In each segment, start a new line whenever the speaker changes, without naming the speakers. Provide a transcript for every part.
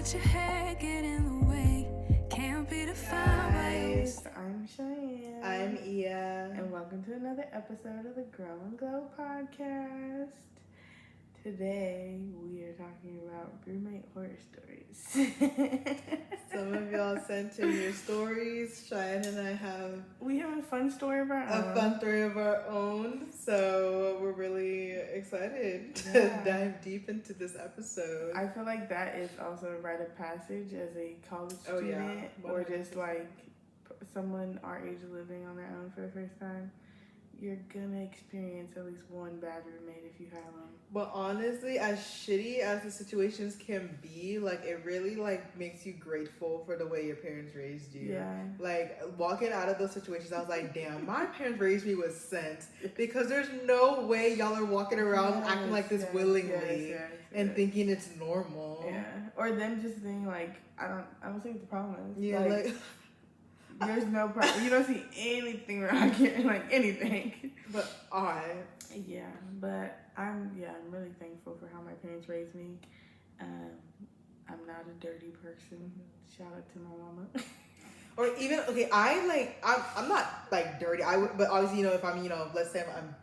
let your head get in the way. Can't be defined by your...
I'm Cheyenne.
I'm Ia.
And welcome to another episode of the Grow and Glow podcast. Today, we are talking about roommate horror stories.
Some of y'all sent in your stories. Cheyenne and I have...
We have a fun story of our own.
A fun story of our own. So we're really excited to dive deep into this episode.
I feel like that is also a rite of passage as a college student. Or just like someone our age living on their own for the first time. You're gonna experience at least one bad roommate if you have one.
But honestly, as shitty as the situations can be, like, it really, like, makes you grateful for the way your parents raised you.
Yeah.
Like, walking out of those situations, I was like, damn, my parents raised me with sense. Because there's no way y'all are walking around acting like this willingly and thinking it's normal.
Yeah. Or them just being like, I don't see what the problem is.
Yeah, like
there's no problem. You don't see anything wrong here, like anything.
But
yeah, but I'm really thankful for how my parents raised me. I'm not a dirty person. Shout out to my mama.
Or even, okay, I'm not like dirty. But obviously, if I'm, let's say I'm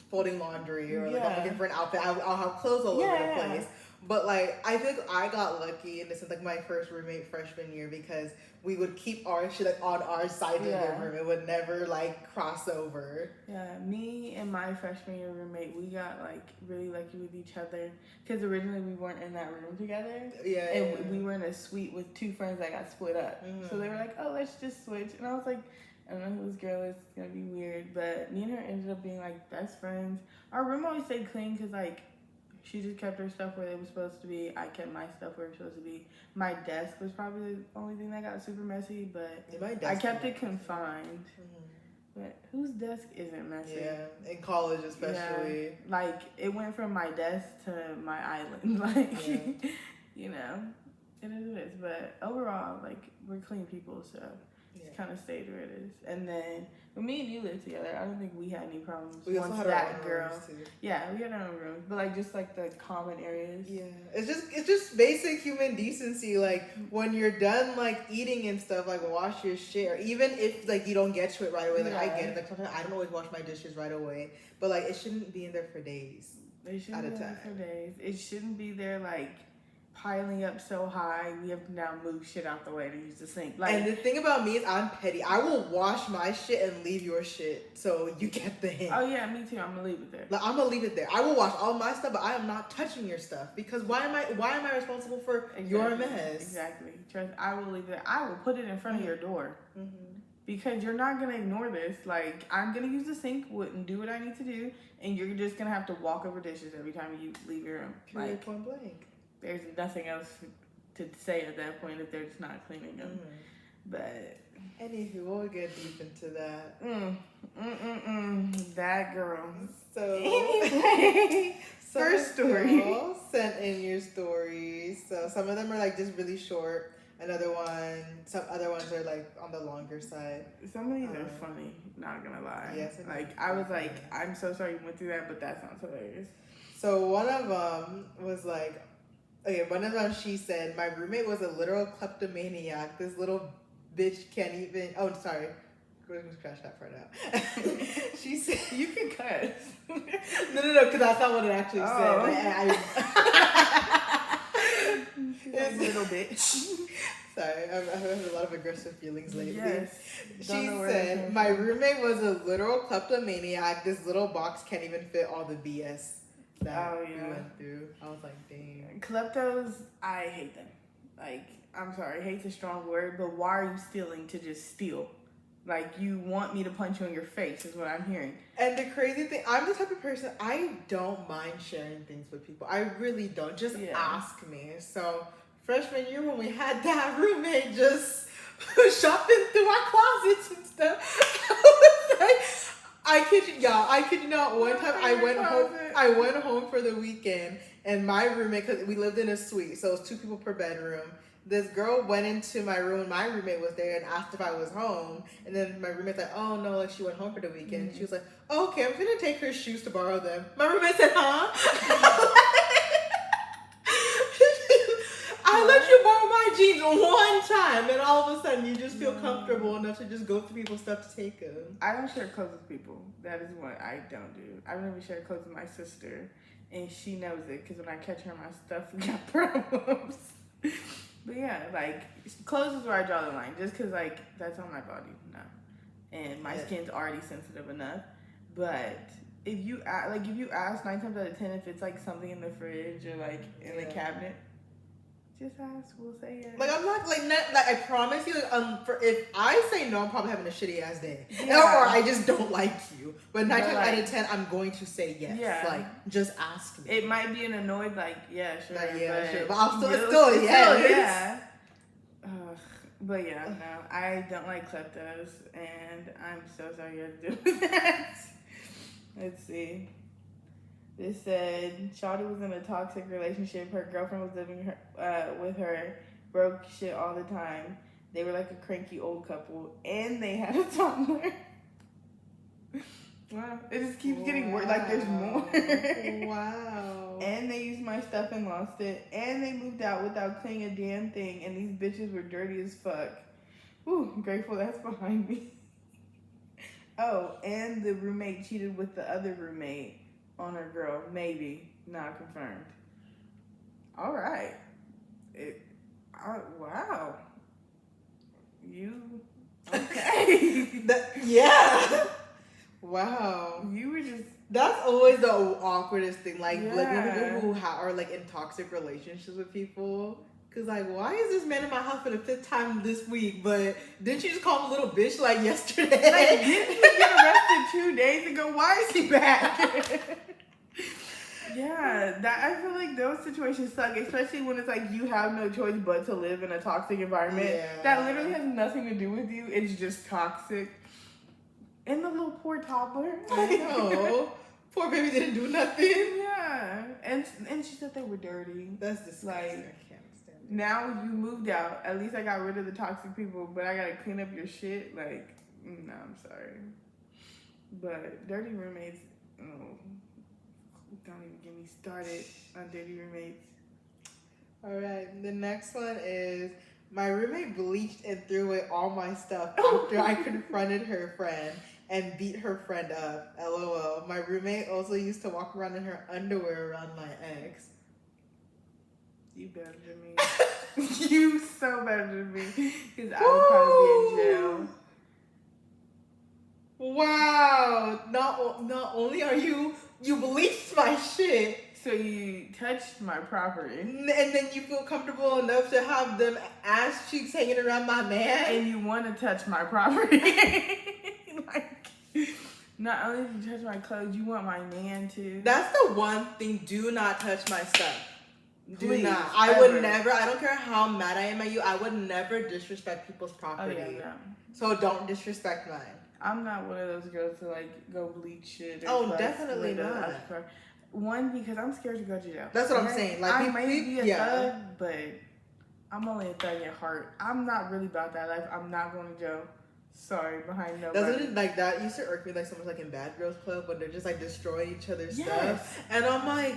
folding laundry or like I'm looking for an outfit, I'll have clothes all over the place. But, like, I think I got lucky in the sense, like, my first roommate freshman year because we would keep our shit, like, on our side of the room. It would never, like, cross over.
Yeah, me and my freshman year roommate, we got, like, really lucky with each other. Because originally we weren't in that room together.
Yeah.
And we were in a suite with two friends that got split up. Mm-hmm. So they were like, oh, let's just switch. And I was like, I don't know who this girl is. It's going to be weird. But me and her ended up being, like, best friends. Our room always stayed clean because, like, she just kept her stuff where they were supposed to be. I kept my stuff where it was supposed to be. My desk was probably the only thing that got super messy, but I kept it confined. Mm-hmm. But whose desk isn't messy?
Yeah, in college especially.
Yeah. Like, it went from my desk to my island. Like, it is what it is. But overall, like, we're clean people, so just kind of stayed where it is. And then when me and you lived together, I don't think we had any problems.
We also had our own rooms too.
Yeah, we had our own rooms, but like just like the common areas.
Yeah, it's just basic human decency. Like when you're done like eating and stuff, like wash your shit. Or even if like you don't get to it right away, like I get it. Like sometimes I don't always wash my dishes right away, but like it shouldn't be in there for days.
It shouldn't be there for days. It shouldn't be there like piling up so high, we have to now move shit out the way to use the sink. Like,
and the thing about me is I'm petty. I will wash my shit and leave your shit, so you get the hint.
Oh yeah, me too. I'm gonna leave it there.
Like I'm gonna leave it there. I will wash all my stuff, but I am not touching your stuff because why am I responsible for your mess?
Exactly. Trust. I will leave it there. I will put it in front of your door because you're not gonna ignore this. Like I'm gonna use the sink and do what I need to do, and you're just gonna have to walk over dishes every time you leave your room.
Period. Point blank.
There's nothing else to say at that point if they're just not cleaning them. But
anywho, we'll get deep into that.
That girl.
So
anyway, first story.
Sent in your stories. So some of them are like just really short. Some other ones are like on the longer side.
Some of these are funny. Not gonna lie.
Yes.
Like I was like, I'm so sorry you went through that, but that sounds hilarious.
So one of them was like. Okay, one of them she said, my roommate was a literal kleptomaniac. This little bitch can't even... Oh, sorry. We're going to scratch that part out. She said...
You can cut.
No, because that's not what it actually said.
She's like, little bitch.
Sorry, I've had a lot of aggressive feelings lately.
Yes.
She said, my roommate was a literal kleptomaniac. This little box can't even fit all the BS. That we went through. I was like, dang.
Kleptos, I hate them. Like, I'm sorry, hate's a strong word, but why are you stealing to just steal? Like, you want me to punch you in your face is what I'm hearing.
And the crazy thing, I'm the type of person, I don't mind sharing things with people. I really don't. Just ask me. So, freshman year when we had that roommate just shopping through our closets and stuff, I was like... I kid you not. One time I went home for the weekend, and my roommate, because we lived in a suite, so it was 2 people per bedroom. This girl went into my room, and my roommate was there, and asked if I was home. And then my roommate's like, "Oh no, like she went home for the weekend." Mm-hmm. She was like, "Oh, okay, I'm gonna take her shoes to borrow them." My roommate said, "Huh?" I let you borrow my jeans one time, and all of a sudden you just feel comfortable enough to just go through people's stuff to take them.
I don't share clothes with people. That is what I don't do. I don't even share clothes with my sister, and she knows it because when I catch her in my stuff, we got problems. But yeah, like clothes is where I draw the line. Just because like that's on my body, no, and my skin's already sensitive enough. But if you ask 9 times out of 10 if it's like something in the fridge or like in the cabinet. Just ask, we'll say yes.
Like I'm not like I promise you, for if I say no, I'm probably having a shitty ass day,
Yeah.
or I just don't like you. But 9 times out of 10, I'm going to say yes.
Yeah.
Like just ask me.
It might be an annoyed like sure,
but I'll still yes.
Yeah. But yeah, no, I don't like kleptos, and I'm so sorry you had to deal with that. Let's see. This said, Shawty was in a toxic relationship. Her girlfriend was living with her, broke shit all the time. They were like a cranky old couple, and they had a toddler. Wow, it just keeps getting worse. Like there's more.
Wow.
And they used my stuff and lost it, and they moved out without cleaning a damn thing. And these bitches were dirty as fuck. Ooh, I'm grateful that's behind me. Oh, and the roommate cheated with the other roommate on her girl, maybe, not confirmed. All right. Wow. You okay?
Yeah. Wow.
You were just.
That's always the awkwardest thing. Like
Yeah.
when people who are like in toxic relationships with people. Cause like, why is this man in my house for the 5th time this week? But didn't you just call him a little bitch like yesterday?
Like, didn't he get arrested 2 days ago? Why is he back? Yeah, I feel like those situations suck, especially when it's like you have no choice but to live in a toxic environment that literally has nothing to do with you. It's just toxic. And the little poor toddler.
I know. Poor baby didn't do nothing.
Yeah, and she said they were dirty.
That's disgusting.
Like,
I can't stand it.
Now you moved out. At least I got rid of the toxic people, but I gotta clean up your shit. Like, no, I'm sorry. But dirty roommates, don't even get me started on dirty roommates.
All right, the next one is my roommate bleached and threw away all my stuff after I confronted her friend and beat her friend up. LOL. My roommate also used to walk around in her underwear around my ex.
You better than me. You so better than me. Because I would probably be in jail.
Wow. Not only are you bleached my shit.
So you touched my property.
And then you feel comfortable enough to have them ass cheeks hanging around my man.
And you want to touch my property. Like, not only do you touch my clothes, you want my man too.
That's the one thing. Do not touch my stuff. Do not.
I
would never. I don't care how mad I am at you. I would never disrespect people's property.
Oh, yeah.
So don't disrespect mine.
I'm not one of those girls to like go bleach shit.
Definitely not.
One, because I'm scared to go to jail.
That's what I'm saying. Like
I might be a thug, but I'm only a thug at heart. I'm not really about that life. I'm not going to jail. Sorry, behind nobody.
Doesn't it like that used to irk me like so much like in Bad Girls Club when they're just like destroying each other's stuff. And I'm like,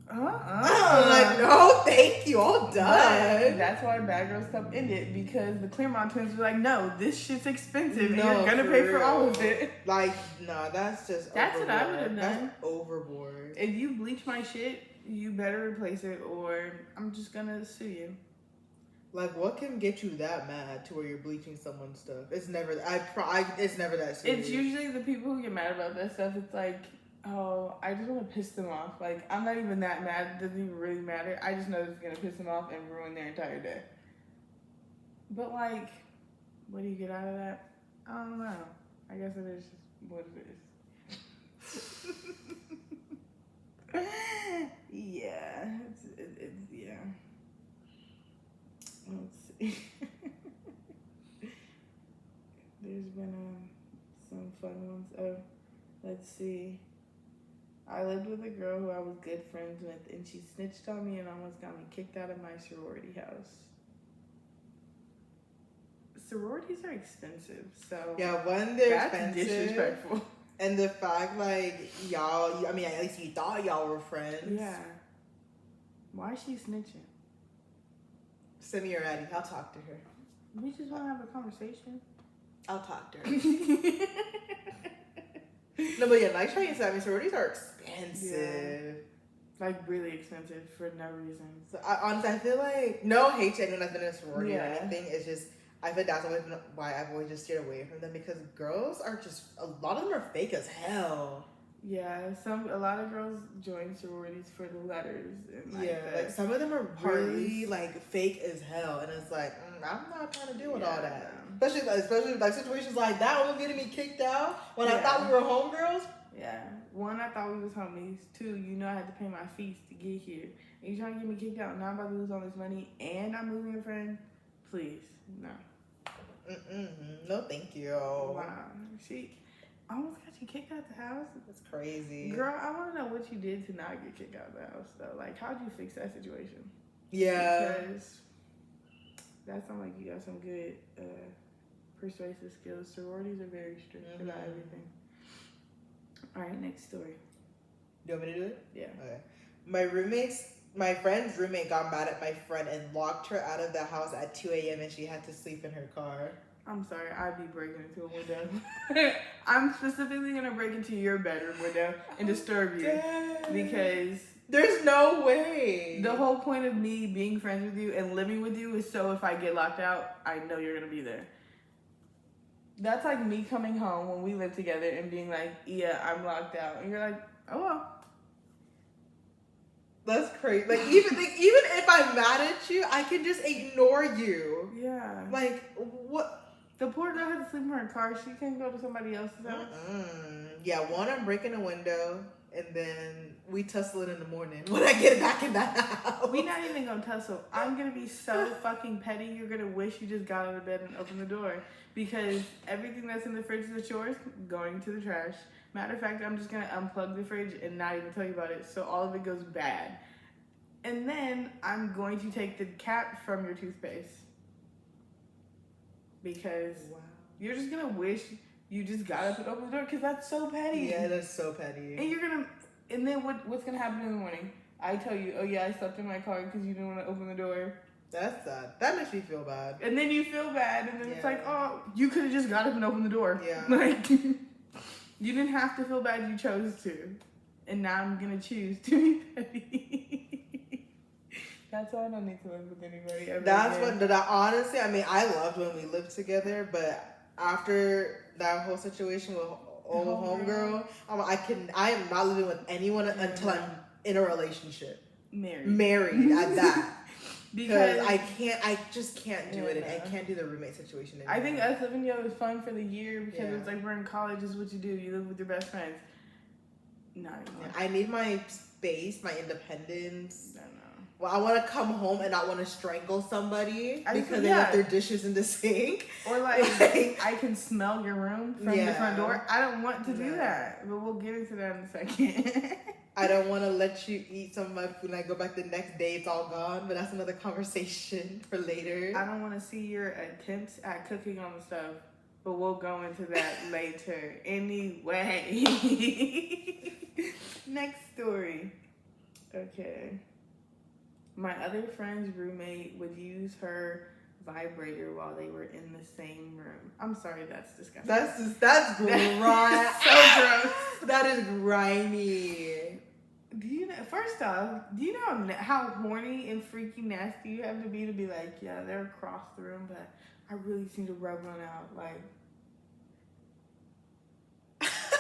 I'm like, no, thank you, all done.
But that's why Bad Girls Club ended, because the Claremont twins were like, no, this shit's expensive, and you're gonna pay for all of it.
Like, nah, that's just
that's
overboard.
what I would have done.
That's overboard.
If you bleach my shit, you better replace it, or I'm just gonna sue you.
Like, what can get you that mad to where you're bleaching someone's stuff? It's never. It's never that serious.
It's usually the people who get mad about that stuff. It's like, oh, I just want to piss them off. Like, I'm not even that mad. It doesn't even really matter. I just know it's going to piss them off and ruin their entire day. But, like, what do you get out of that? I don't know. I guess it is just what it is. Yeah. It's yeah. Let's see. There's been some fun ones. Oh, let's see. I lived with a girl who I was good friends with, and she snitched on me and almost got me kicked out of my sorority house. Sororities are expensive, so
yeah, one, they're
that's
expensive.
Disrespectful.
And the fact, like, y'all, I mean, at least you thought y'all were friends.
Yeah. Why is she snitching?
Send me your Addie. I'll talk to her.
We just want to have a conversation.
I'll talk to her. No, but yeah, night trains, I mean, sororities are expensive.
Yeah. Like, really expensive for no reason.
So, honestly, I feel like, no hate to anyone that's been in a sorority or
Yeah.
anything. It's just, I feel that's always why I've always just steered away from them, because girls are just, a lot of them are fake as hell.
Yeah, a lot of girls join sororities for the letters and like
Yeah, like some of them are really like fake as hell, and it's like I'm not trying to deal with all that.
No.
Especially like situations like that, almost getting me kicked out when I thought we were homegirls.
Yeah, one, I thought we was homies. Two, you know I had to pay my fees to get here, and you trying to get me kicked out. Now I'm about to lose all this money, and I'm losing a friend. Please, no.
No, thank you.
Wow, she almost got you kicked out the house.
That's crazy.
Girl, I want to know what you did to not get kicked out of the house, though. Like, how'd you fix that situation?
Yeah.
Because that sounds like you got some good persuasive skills. Sororities are very strict about everything. All right, next story.
Do you want me to do it?
Yeah.
Okay. My friend's roommate got mad at my friend and locked her out of the house at 2 a.m. and she had to sleep in her car.
I'm sorry, I'd be breaking into a window. I'm specifically gonna break into your bedroom window and disturb you because
there's no way.
The whole point of me being friends with you and living with you is so if I get locked out, I know you're gonna be there. That's like me coming home when we live together and being like, yeah, I'm locked out. And you're like, oh well.
That's crazy. Like even if I'm mad at you, I can just ignore you.
Yeah.
Like what?
The poor girl had to sleep in her car. She can't go to somebody else's house.
Yeah, one, I'm breaking a window, and then we tussle it in the morning when I get back in that house.
We're not even gonna tussle. I'm gonna be so fucking petty. You're gonna wish you just got out of bed and opened the door because everything that's in the fridge that's yours going to the trash. Matter of fact, I'm just gonna unplug the fridge and not even tell you about it, so all of it goes bad. And then I'm going to take the cap from your toothpaste. Because you're just gonna wish you just got up and opened the door because that's so petty.
Yeah, that's so petty.
And then what's gonna happen in the morning? I tell you, oh yeah, I slept in my car because you didn't want to open the door.
That's sad. That makes me feel bad.
And then you feel bad, and then it's like, oh, you could have just got up and opened the door.
Yeah.
Like you didn't have to feel bad. You chose to, and now I'm gonna choose to be petty. That's why I don't need to live with anybody ever again.
Honestly, I mean, I loved when we lived together, but after that whole situation with old homegirl, I am not living with anyone until I'm in a relationship. Married at that. Because I just can't do it, and I can't do the roommate situation anymore.
I think us living together was fun for the year because it's like we're in college, is what you do. You live with your best friends. Not anymore.
I need my space, my independence.
I know.
Well, I want to come home and not want to strangle somebody because they left their dishes in the sink.
Or like I can smell your room from the front door. I don't want to do that, but we'll get into that in a second.
I don't want to let you eat some of my food and I go back the next day, it's all gone, but that's another conversation for later.
I don't want to see your attempts at cooking on the stove, but we'll go into that later. Anyway. Next story. Okay. My other friend's roommate would use her vibrator while they were in the same room. I'm sorry, that's disgusting.
That's grimy.
So gross.
That is grimy.
First off, do you know how horny and freaky nasty you have to be like, yeah, they're across the room, but I really just need to rub one out. Like,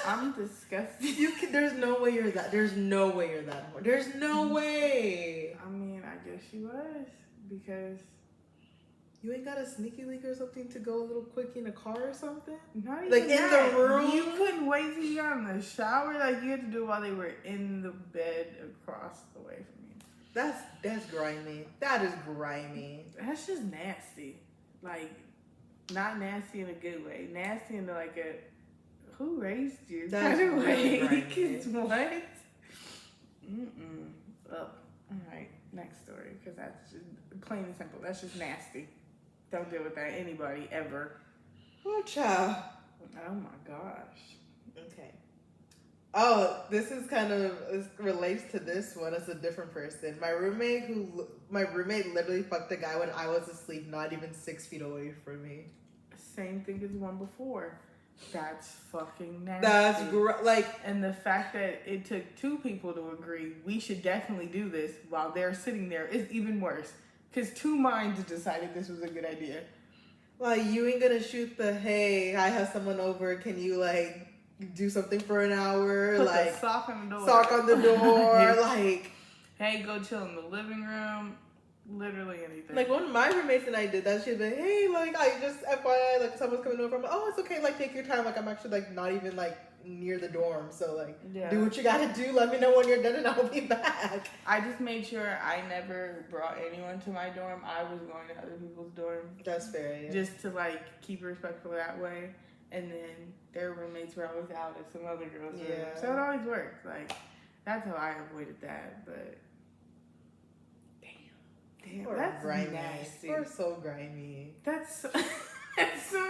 I'm disgusted.
There's no way you're that. There's no way you're that horny. There's no way.
I mean, I guess she was because
you ain't got a sneaky link or something to go a little quick in a car or something?
Not even
like in
that.
the room?
You couldn't wait till you got in the shower. Like you had to do it while they were in the bed across the way from you.
That's grimy. That is grimy.
That's just nasty. Like, not nasty in a good way. Nasty in like a who raised you?
That's
kind of way.
grimy.
What? Oh, all right. Next story, because that's just plain and simple. That's just nasty. Don't deal with that anybody ever.
Oh, child.
Oh my gosh.
Okay. Oh, this is kind of this relates to this one. It's a different person. My roommate literally fucked a guy when I was asleep, not even 6 feet away from me.
Same thing as one before. That's fucking nasty.
That's like,
and the fact that it took 2 people to agree we should definitely do this while they're sitting there is even worse. Because 2 minds decided this was a good idea.
Like, you ain't gonna shoot the, hey, I have someone over, can you, like, do something for an hour?
Put
like,
the sock on the door.
Sock on the door, like.
Hey, go chill in the living room. Literally anything.
Like, one of my roommates and I did that. She'd be like, hey, like, I just, FYI, like, someone's coming over. I'm like, oh, it's okay, like, take your time. Like, I'm actually, like, not even, like, near the dorm. So, like, do what you gotta do. Let me know when you're done and I'll be back.
I just made sure I never brought anyone to my dorm. I was going to other people's dorm.
That's fair, yeah.
Just to, like, keep it respectful that way. And then their roommates were always out at some other girl's room. So it always worked. Like, that's how I avoided that. But, damn, that's
grimy.
nasty.
We're so grimy.
That's so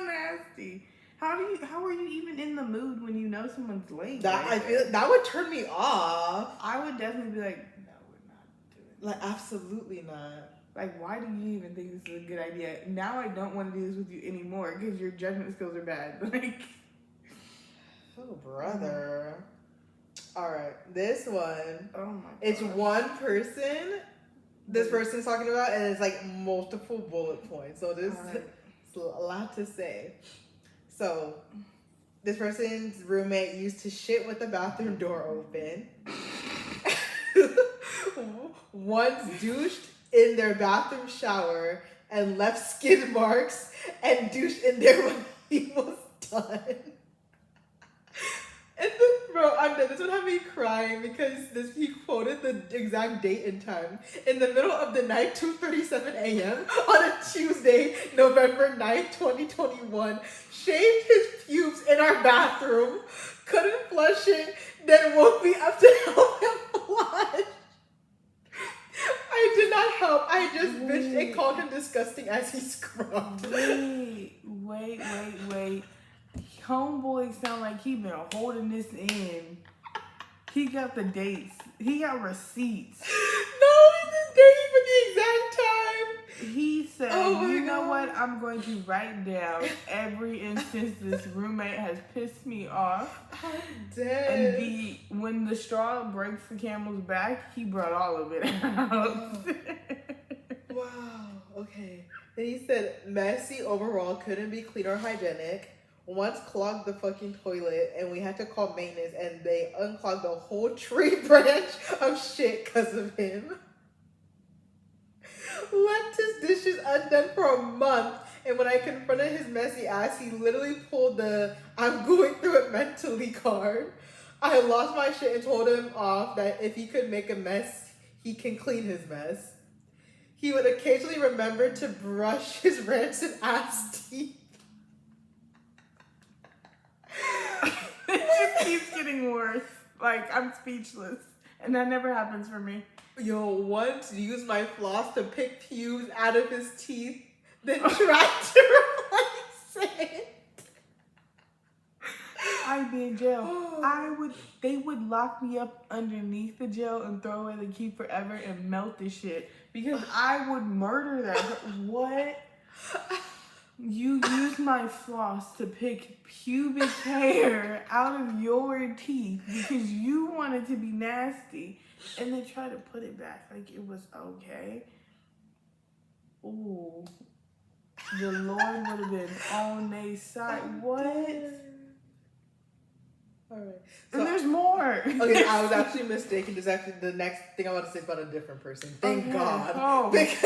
nasty. How are you even in the mood when you know someone's late?
I feel that would turn me off.
I would definitely be like, no, we're not doing it.
Like, absolutely not.
Like, why do you even think this is a good idea? Now I don't want to do this with you anymore because your judgment skills are bad. Like,
oh, brother. All right, this one.
Oh my god.
It's one person. This person's talking about, and it's like multiple bullet points. So there's a lot to say. So, this person's roommate used to shit with the bathroom door open. Once douched in their bathroom shower and left skid marks and douched in there when he was done. And bro, I'm dead. This would have me crying because he quoted the exact date and time. In the middle of the night, 2:37 a.m. on a Tuesday, November 9th, 2021, shaved his pubes in our bathroom, couldn't flush it, then woke me up to help him flush. I did not help. I just bitched and called him disgusting as he scrubbed.
Wait. Homeboy sound like he been holding this in. He got the dates. He got receipts.
No, it's the date for the exact time.
He said, you know what? I'm going to write down every instance this roommate has pissed me off.
I'm dead.
And when the straw breaks the camel's back, he brought all of it out.
Wow. Okay. Then he said, messy overall, couldn't be clean or hygienic. Once clogged the fucking toilet and we had to call maintenance and they unclogged the whole tree branch of shit because of him. Left his dishes undone for a month, and when I confronted his messy ass, he literally pulled the I'm going through it mentally card. I lost my shit and told him off that if he could make a mess, he can clean his mess. He would occasionally remember to brush his rancid ass teeth.
It just keeps getting worse. Like, I'm speechless. And that never happens for me.
Yo, once used my floss to pick pubes out of his teeth, then tried to replace it.
I'd be in jail. They would lock me up underneath the jail and throw away the key forever and melt the shit. Because I would murder that. What? You used my floss to pick pubic hair out of your teeth because you wanted to be nasty and then try to put it back like it was okay. Ooh. The Lord would have been on their side. What?
Alright.
So, and there's more.
Okay, I was actually mistaken. There's actually the next thing I want to say about a different person. Thank God.
Oh.
Because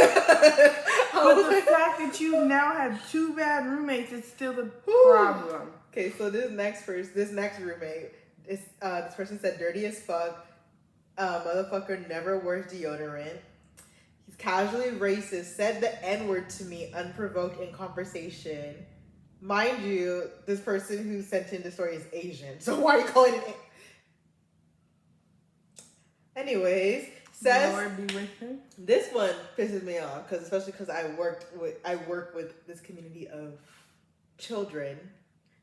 but the fact that you now have 2 bad roommates is still the problem.
Okay, so this next roommate, this person said dirty as fuck. Motherfucker never wears deodorant. He's casually racist. Said the N-word to me unprovoked in conversation. Mind you, this person who sent in the story is Asian. So why are you calling it? Anyways, says
Lord be with him.
This one pisses me off especially because I work with this community of children.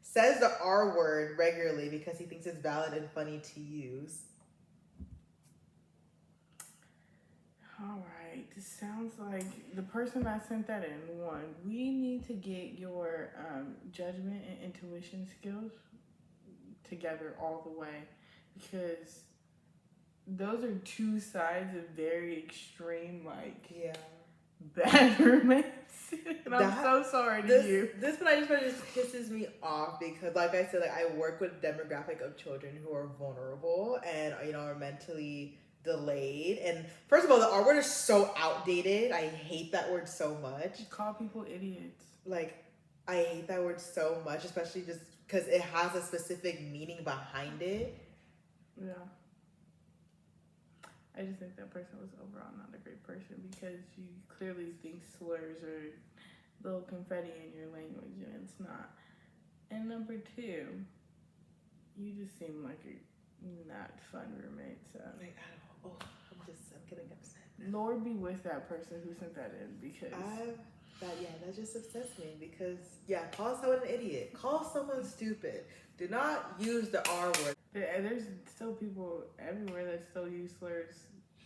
Says the R word regularly because he thinks it's valid and funny to use.
All right. This sounds like the person that sent that in. One, we need to get your judgment and intuition skills together all the way, because those are two sides of very extreme,
Yeah.
bad roommates. And I'm so sorry to you.
This one I just pisses me off because, like I said, like I work with a demographic of children who are vulnerable and are mentally delayed. And first of all, the R word is so outdated. I hate that word so much.
You call people idiots.
Like, I hate that word so much, especially just because it has a specific meaning behind it.
Yeah. I just think that person was overall not a great person because you clearly think slurs are little confetti in your language and it's not. And number two, you just seem like a not fun roommate. So
Like, I don't. Oh, I'm getting upset.
Lord be with that person who sent that in, because
that just upsets me because call someone an idiot, call someone stupid. Do not use the R word.
there's still people everywhere that still use slurs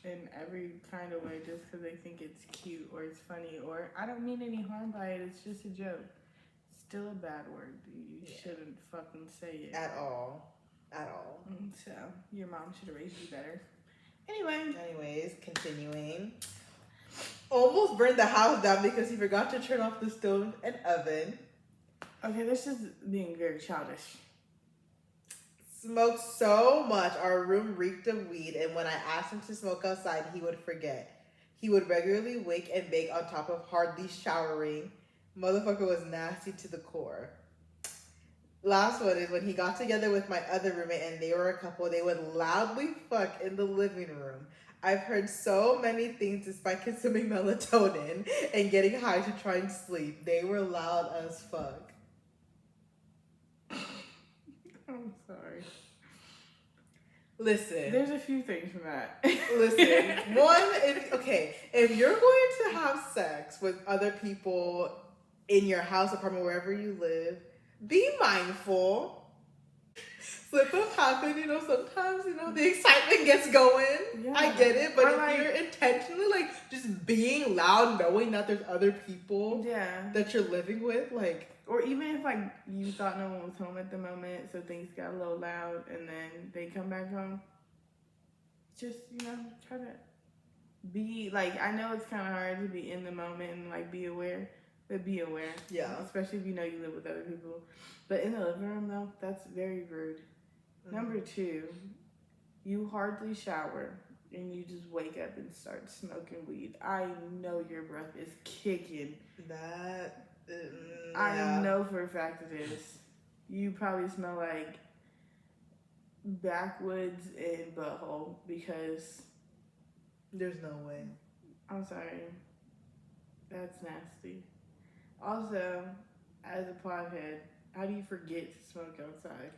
in every kind of way just because they think it's cute or it's funny, or I don't mean any harm by it, it's just a joke. It's still a bad word. You shouldn't fucking say it.
At all.
So, your mom should have raised you better. Anyways,
continuing. Almost burned the house down because he forgot to turn off the stove and oven.
Okay, this is being very childish.
Smoked so much, our room reeked of weed, and when I asked him to smoke outside, he would forget. He would regularly wake and bake on top of hardly showering. Motherfucker was nasty to the core. Last one is when he got together with my other roommate and they were a couple, they would loudly fuck in the living room. I've heard so many things despite consuming melatonin and getting high to try and sleep. They were loud as fuck.
I'm sorry.
Listen.
There's a few things from that.
Listen. One, if you're going to have sex with other people in your house, apartment, wherever you live, be mindful. Slip up happen, sometimes, the excitement gets going. Yeah. I get it, but if you're intentionally, just being loud, knowing that there's other people that you're living with,
or even if, you thought no one was home at the moment, so things got a little loud, and then they come back home, just, try to be, I know it's kind of hard to be in the moment and, be aware. But be aware.
Yeah.
Especially if you know you live with other people. But in the living room, though, that's very rude. Mm-hmm. Number two, you hardly shower and you just wake up and start smoking weed. I know your breath is kicking. I know for a fact it is. You probably smell like backwoods and butthole because...
There's no way.
I'm sorry. That's nasty. Also, as a pothead, how do you forget to smoke outside?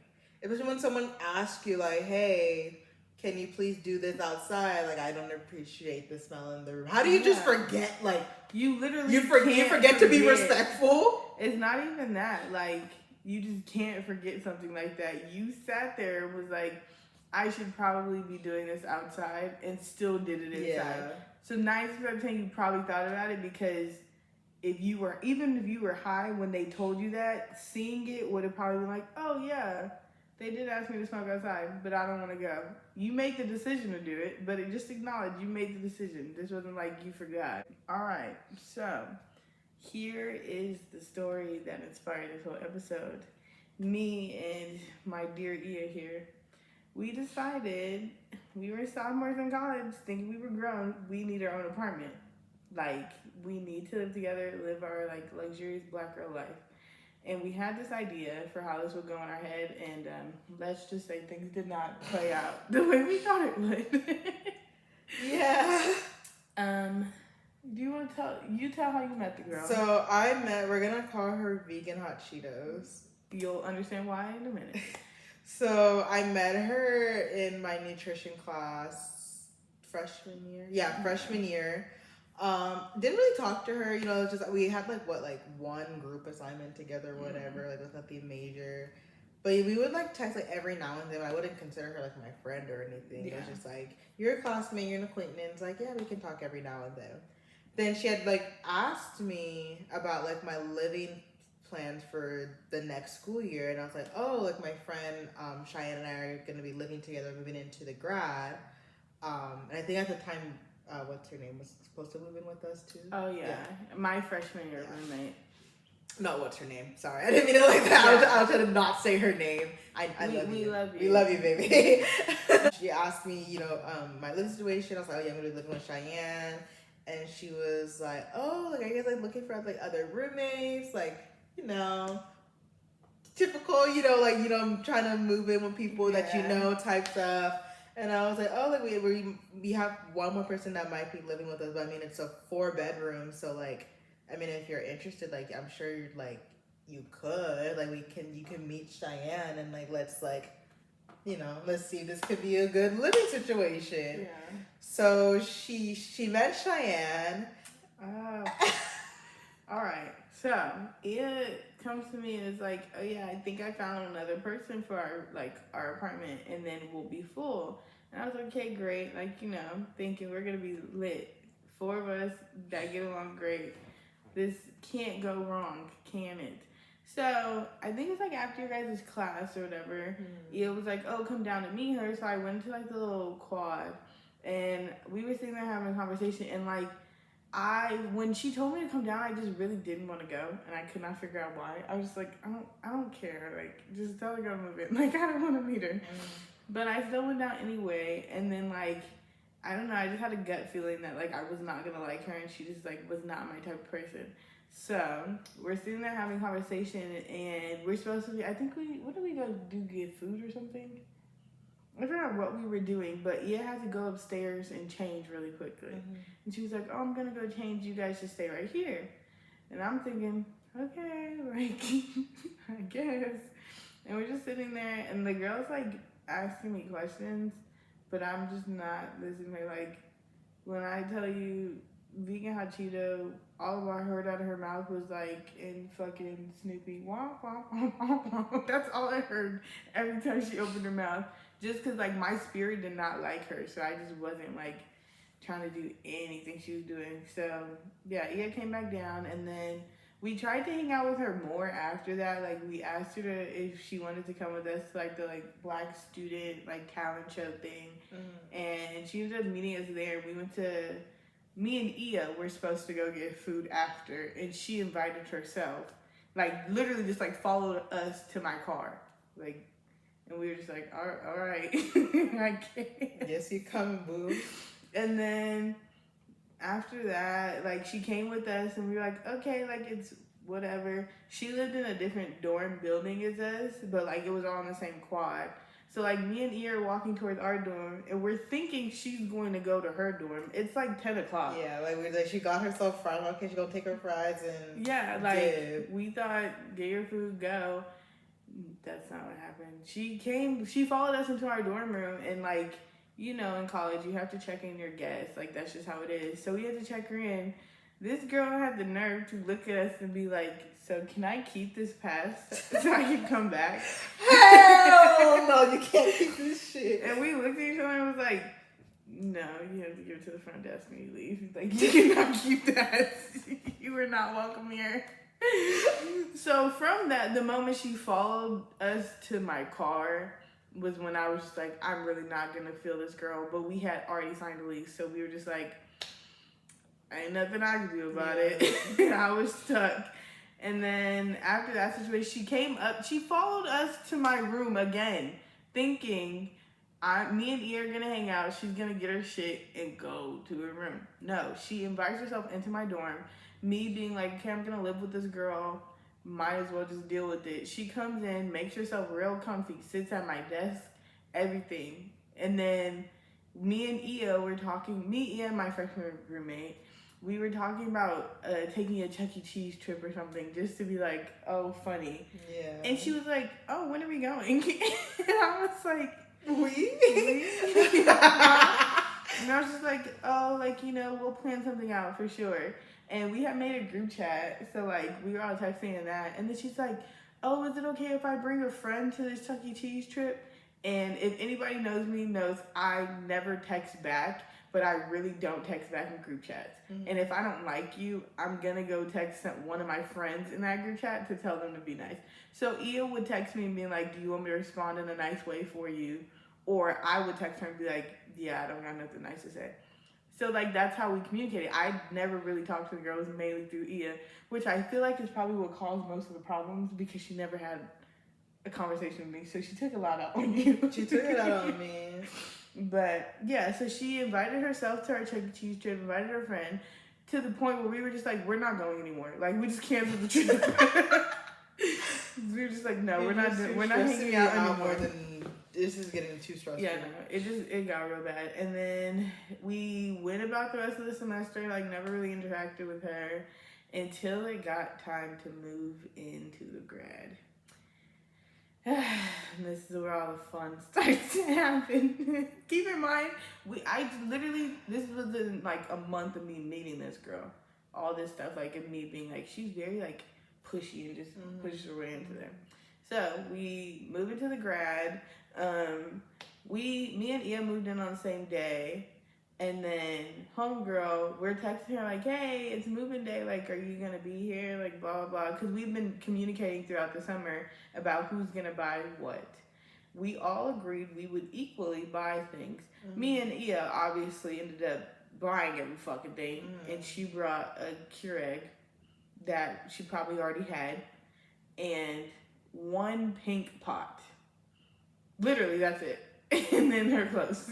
Especially when someone asks you, hey, can you please do this outside? I don't appreciate the smell in the room. How do you just forget?
You literally
you forget to be respectful?
It's not even that. You just can't forget something like that. You sat there and was I should probably be doing this outside, and still did it inside. Yeah. So 9 times out of 10, you probably thought about it because... even if you were high when they told you that, seeing it would have probably been oh yeah, they did ask me to smoke outside, but I don't want to go. You made the decision to do it, but just acknowledge you made the decision. This wasn't you forgot. All right, so here is the story that inspired this whole episode. Me and my dear Ia here, we decided we were sophomores in college, thinking we were grown. We need our own apartment. We need to live together, live our, luxurious black girl life. And we had this idea for how this would go in our head, and let's just say things did not play out the way we thought it would.
Yeah.
Do you want to tell how you met the girl?
So, we're going to call her Vegan Hot Cheetos.
You'll understand why in a minute.
So, I met her in my nutrition class freshman year. Yeah, freshman year. Didn't really talk to her, you know, just we had like one group assignment together, whatever, like it was nothing major. But we would like text like every now and then. I wouldn't consider her like my friend or anything. It was just like, you're a classmate, you're an acquaintance, like yeah, we can talk every now and then. Then she had like asked me about like my living plans for the next school year, and I was like, oh, like my friend Cheyenne and I are gonna be living together, moving into the grad. And I think at the time, what's her name, was supposed to move in with us too.
Oh yeah, my freshman year roommate.
No, what's her name? Sorry, I didn't mean it like that.
Yeah.
I was trying to not say her name. I love you.
We love you.
We love you, baby. She asked me, you know, my living situation. I was like, oh yeah, I'm gonna be living with Cheyenne. And she was like, oh, like, are you guys like looking for like other roommates? Like, you know, typical, you know, like, you know, I'm trying to move in with people that you know type stuff. And I was like, oh, like we have one more person that might be living with us, but I mean, it's a 4-bedroom, so like, I mean, if you're interested, like, I'm sure you're like, you could, like, you can meet Cheyenne and like, let's like, you know, let's see, this could be a good living situation.
Yeah.
So she met Cheyenne.
All right. So it comes to me and is like, oh yeah, I think I found another person for our apartment, and then we'll be full. And I was like, okay, great. Like, you know, thinking we're gonna be lit. 4 of us that get along great. This can't go wrong, can it? So I think it's like after your guys' class or whatever, it was like, oh, come down to meet her. So I went to like the little quad, and we were sitting there having a conversation, and like, when she told me to come down, I just really didn't want to go, and I could not figure out why. I was just like, I don't care. Like, just tell her to go move in. Like, I don't want to meet her. But I still went down anyway, and then like, I don't know, I just had a gut feeling that like I was not gonna like her, and she just like was not my type of person. So we're sitting there having a conversation, and we're supposed to be, I think what did we go do, get food or something? I forgot what we were doing, but Ia had to go upstairs and change really quickly. And she was like, oh, I'm gonna go change, you guys just stay right here. And I'm thinking, okay, like, I guess. And we're just sitting there, and the girl's like asking me questions, but I'm just not listening to her. Like, when I tell you vegan hot Cheeto, all I heard out of her mouth was like in fucking Snoopy, wah, wah, wah, wah, wah. That's all I heard every time she opened her mouth. Just because like my spirit did not like her, so I just wasn't like trying to do anything she was doing. So yeah, Ia came back down, and then we tried to hang out with her more after that. Like, we asked her if she wanted to come with us to like the like Black student like talent show thing, and she ended up meeting us there. We went to, me and Ia were supposed to go get food after, and she invited herself, like literally just like followed us to my car, like, and we were just like, all right, I can't.
Yes, you come, boo.
And then after that, like, she came with us, and we were like, okay, like, it's whatever. She lived in a different dorm building as us, but like it was all in the same quad. So like, me and Ia are walking towards our dorm, and we're thinking she's going to go to her dorm. It's like 10 o'clock.
Yeah, like she got herself fries. Okay, she gonna take her fries and
yeah, like we thought, get your food, go. That's not what happened. She followed us into our dorm room, and like, you know, in college you have to check in your guests. Like, that's just how it is. So we had to check her in. This girl had the nerve to look at us and be like, so can I keep this pass so I can come back?
Hell no, you can't keep this shit.
And we looked at each other and was like, no, you have to give it to the front desk when you leave. Like, you cannot keep that. You are not welcome here. So from that, the moment she followed us to my car was when I was just like, I'm really not gonna feel this girl. But we had already signed a lease, so we were just like, ain't nothing I can do about it. I was stuck. And then after that situation, she came up, she followed us to my room again, thinking me and E are gonna hang out, she's gonna get her shit and go to her room. No, she invites herself into my dorm. Me being like, okay, I'm gonna live with this girl, might as well just deal with it. She comes in, makes herself real comfy, sits at my desk, everything. And then me and Ia were talking, Ia and my freshman roommate, we were talking about taking a Chuck E. Cheese trip or something, just to be like, oh, funny.
Yeah.
And she was like, oh, when are we going? And I was like,
we?
And I was just like, oh, like, we'll plan something out for sure. And we had made a group chat, so like we were all texting and that. And then she's like, oh, is it okay if I bring a friend to this Chuck E. Cheese trip? And if anybody knows me, knows I never text back, but I really don't text back in group chats. Mm-hmm. And if I don't like you, I'm gonna go text one of my friends in that group chat to tell them to be nice. So Ia would text me and be like, do you want me to respond in a nice way for you? Or I would text her and be like, yeah, I don't got nothing nice to say. So, like, that's how we communicated. I never really talked to the girls, mainly through Ia, which I feel like is probably what caused most of the problems because she never had a conversation with me. So she took a lot out on you.
She took it out on me.
But, yeah, so she invited herself to our Chuck E. Cheese trip, invited her friend, to the point where we were just like, we're not going anymore. Like, we just canceled the trip. We were just like, no, we're not hanging out anymore.
This is getting too stressful.
Yeah, no, it got real bad. And then we went about the rest of the semester, like never really interacted with her until it got time to move into the grad. And this is where all the fun starts to happen. Keep in mind, this was in like a month of me meeting this girl. All this stuff, like, and me being like, she's very like pushy and just pushes her way into there. So we moved into the grad. Me and Ia moved in on the same day, and then homegirl, we're texting her like, hey, it's moving day, like, are you gonna be here, like, blah blah blah, because we've been communicating throughout the summer about who's gonna buy what. We all agreed we would equally buy things. Me and Ia obviously ended up buying every fucking thing, and she brought a Keurig that she probably already had and one pink pot. Literally, that's it. And then her clothes.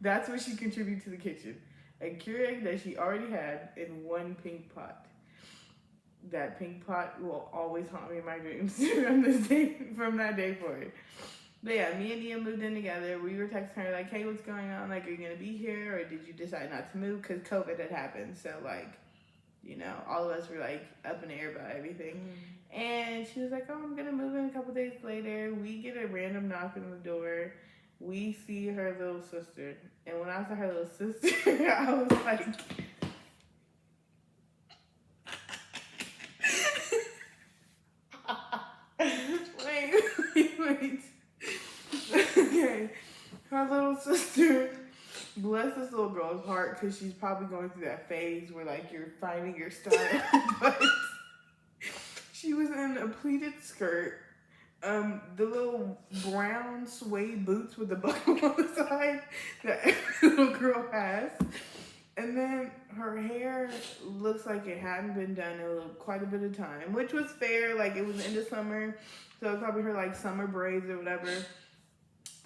That's what she contributed to the kitchen. A Keurig that she already had in one pink pot. That pink pot will always haunt me in my dreams from that day forward. But yeah, me and Ia moved in together. We were texting her like, hey, what's going on? Like, are you going to be here? Or did you decide not to move? Because COVID had happened. So, like, all of us were like up in the air about everything. And she was like, oh, I'm going to move in a couple days later. We get a random knock on the door. We see her little sister. And when I saw her little sister, I was like... wait. Okay. Her little sister... Bless this little girl's heart, because she's probably going through that phase where, like, you're finding your style. But she was in a pleated skirt, the little brown suede boots with the buckle on the side that every little girl has. And then her hair looks like it hadn't been done in quite a bit of time, which was fair. Like, it was the end of summer, so it was probably her, like, summer braids or whatever.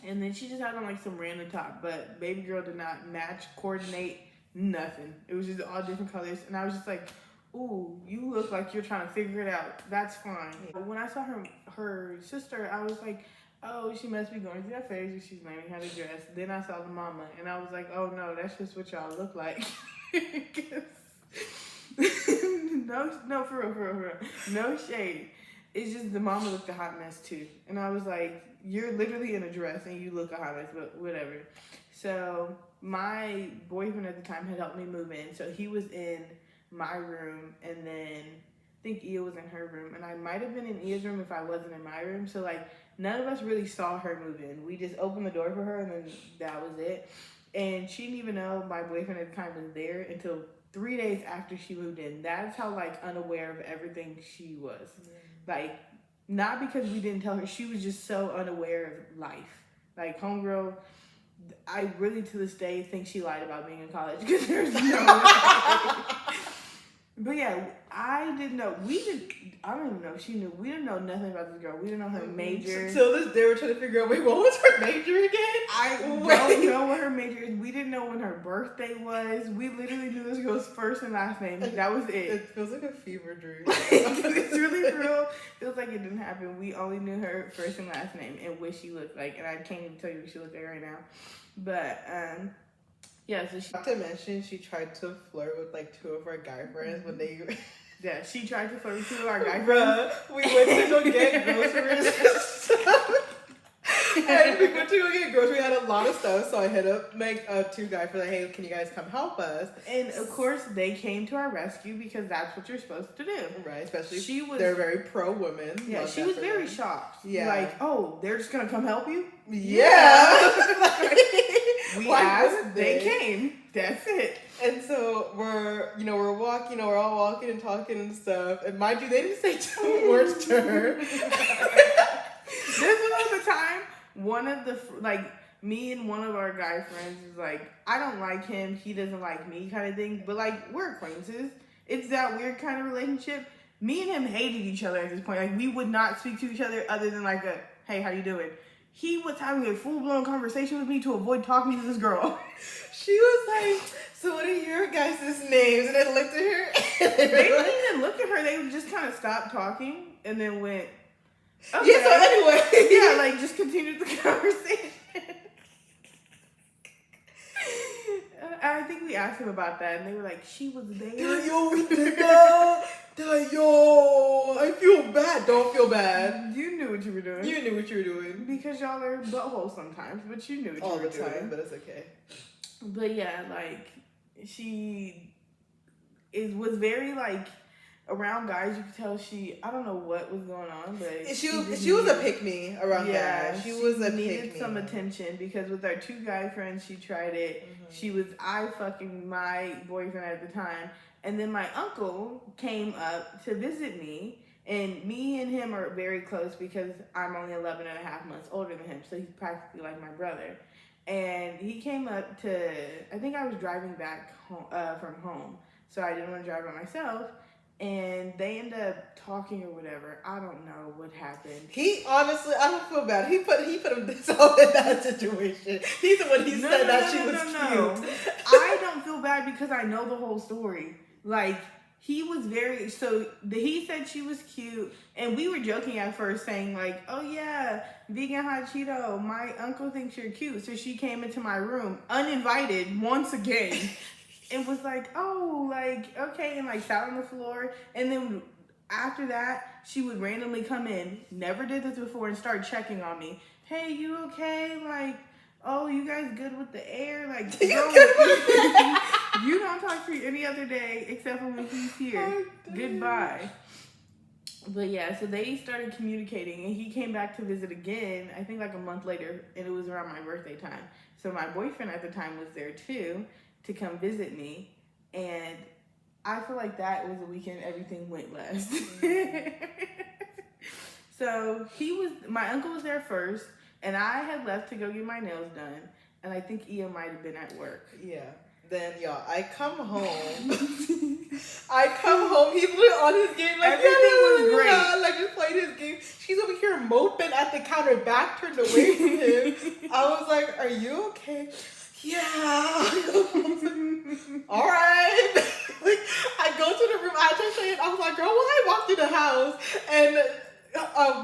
And then she just had on, like, some random top. But baby girl did not match, coordinate, nothing. It was just all different colors. And I was just like, ooh, you look like you're trying to figure it out. That's fine. But when I saw her sister, I was like, oh, she must be going through that phase where she's learning how to dress. Then I saw the mama. And I was like, oh, no, that's just what y'all look like. No, for real. No shade. It's just the mama looked a hot mess, too. And I was like, you're literally in a dress and you look a hot mess, but whatever. So my boyfriend at the time had helped me move in. So he was in my room, and then I think Ia was in her room. And I might have been in Ia's room if I wasn't in my room. So, like, none of us really saw her move in. We just opened the door for her, and then that was it. And she didn't even know my boyfriend at the time was there until 3 days after she moved in. That's how, like, unaware of everything she was. Yeah. Like, not because we didn't tell her. She was just so unaware of life. Like, homegirl, I really to this day think she lied about being in college because there's no way. But yeah, I didn't know. I don't even know if she knew. We didn't know nothing about this girl. We didn't know her major.
So they were trying to figure out, wait, what was her major again?
I don't know what her major is. We didn't know when her birthday was. We literally knew this girl's first and last name. That was it.
It feels like a fever dream.
It's really real. Feels like it didn't happen. We only knew her first and last name and what she looked like. And I can't even tell you what she looked like right now. But, yeah, so she...
Not to mention, she tried to flirt with, like, 2 of our guy friends when they...
Yeah, she tried to flirt with 2 of our guy friends.
We went to go get groceries and stuff. And we went to go get groceries. We had a lot of stuff, so I hit up my two guys for like, hey, can you guys come help us?
And of course, they came to our rescue because that's what you're supposed to do,
right? Especially
they're
very pro women.
Yeah, she was very shocked.
Yeah,
like, oh, they're just gonna come help you?
Yeah.
We asked, they came. That's it.
And so we're walking, we're all walking and talking and stuff. And mind you, they didn't say two words to her.
This was the time one of the, me and one of our guy friends is like, I don't like him, he doesn't like me kind of thing. But, we're acquaintances. It's that weird kind of relationship. Me and him hated each other at this point. Like, we would not speak to each other other than like a, hey, how you doing? He was having a full-blown conversation with me to avoid talking to this girl.
She was like, so what are your guys' names? And I looked at her.
They didn't even look at her. They just kind of stopped talking and then went, okay.
Yeah, so anyway.
Yeah, just continued the conversation. I think we asked him about that, and they were like, she was there.
Yo, we did that. Yo, I feel bad. Don't feel bad.
You knew what you were doing.
You knew what you were doing.
Because y'all are buttholes sometimes, but you knew what
all
you were
the
doing.
time, but it's okay.
But yeah, she was very around guys. You could tell I don't know what was going on, but
she was a pick me around guys. She was a
needed
pick me.
some attention because with our two guy friends, she tried it. Mm-hmm. I fucking my boyfriend at the time, and then my uncle came up to visit me. And me and him are very close because I'm only 11 and a half months older than him, so he's practically like my brother. And he came up to, I think I was driving back home, from home, so I didn't want to drive by myself. And they ended up talking or whatever. I don't know what happened.
He honestly, I don't feel bad. He put himself in that situation. He's the one he said that she was cute.
I don't feel bad because I know the whole story. He was he said she was cute, and we were joking at first saying oh yeah, vegan hot Cheeto, my uncle thinks you're cute. So she came into my room uninvited once again and was okay, and sat on the floor. And then after that, she would randomly come in, never did this before, and start checking on me. Hey, you okay? Oh, you guys good with the air? You don't talk to me any other day except for when he's here. Oh, goodbye. But yeah, so they started communicating, and he came back to visit again, I think a month later, and it was around my birthday time. So my boyfriend at the time was there too to come visit me, and I feel like that was a weekend everything went left. So my uncle was there first, and I had left to go get my nails done, and I think Ian might have been at work.
Yeah. Then, y'all, I come home. He's literally on his game.
Everything was great.
Just playing his game. She's over here moping at the counter, back turned away from him. I was like, are you okay? Yeah. All right. I go to the room. I was like, girl, when I walked through the house, and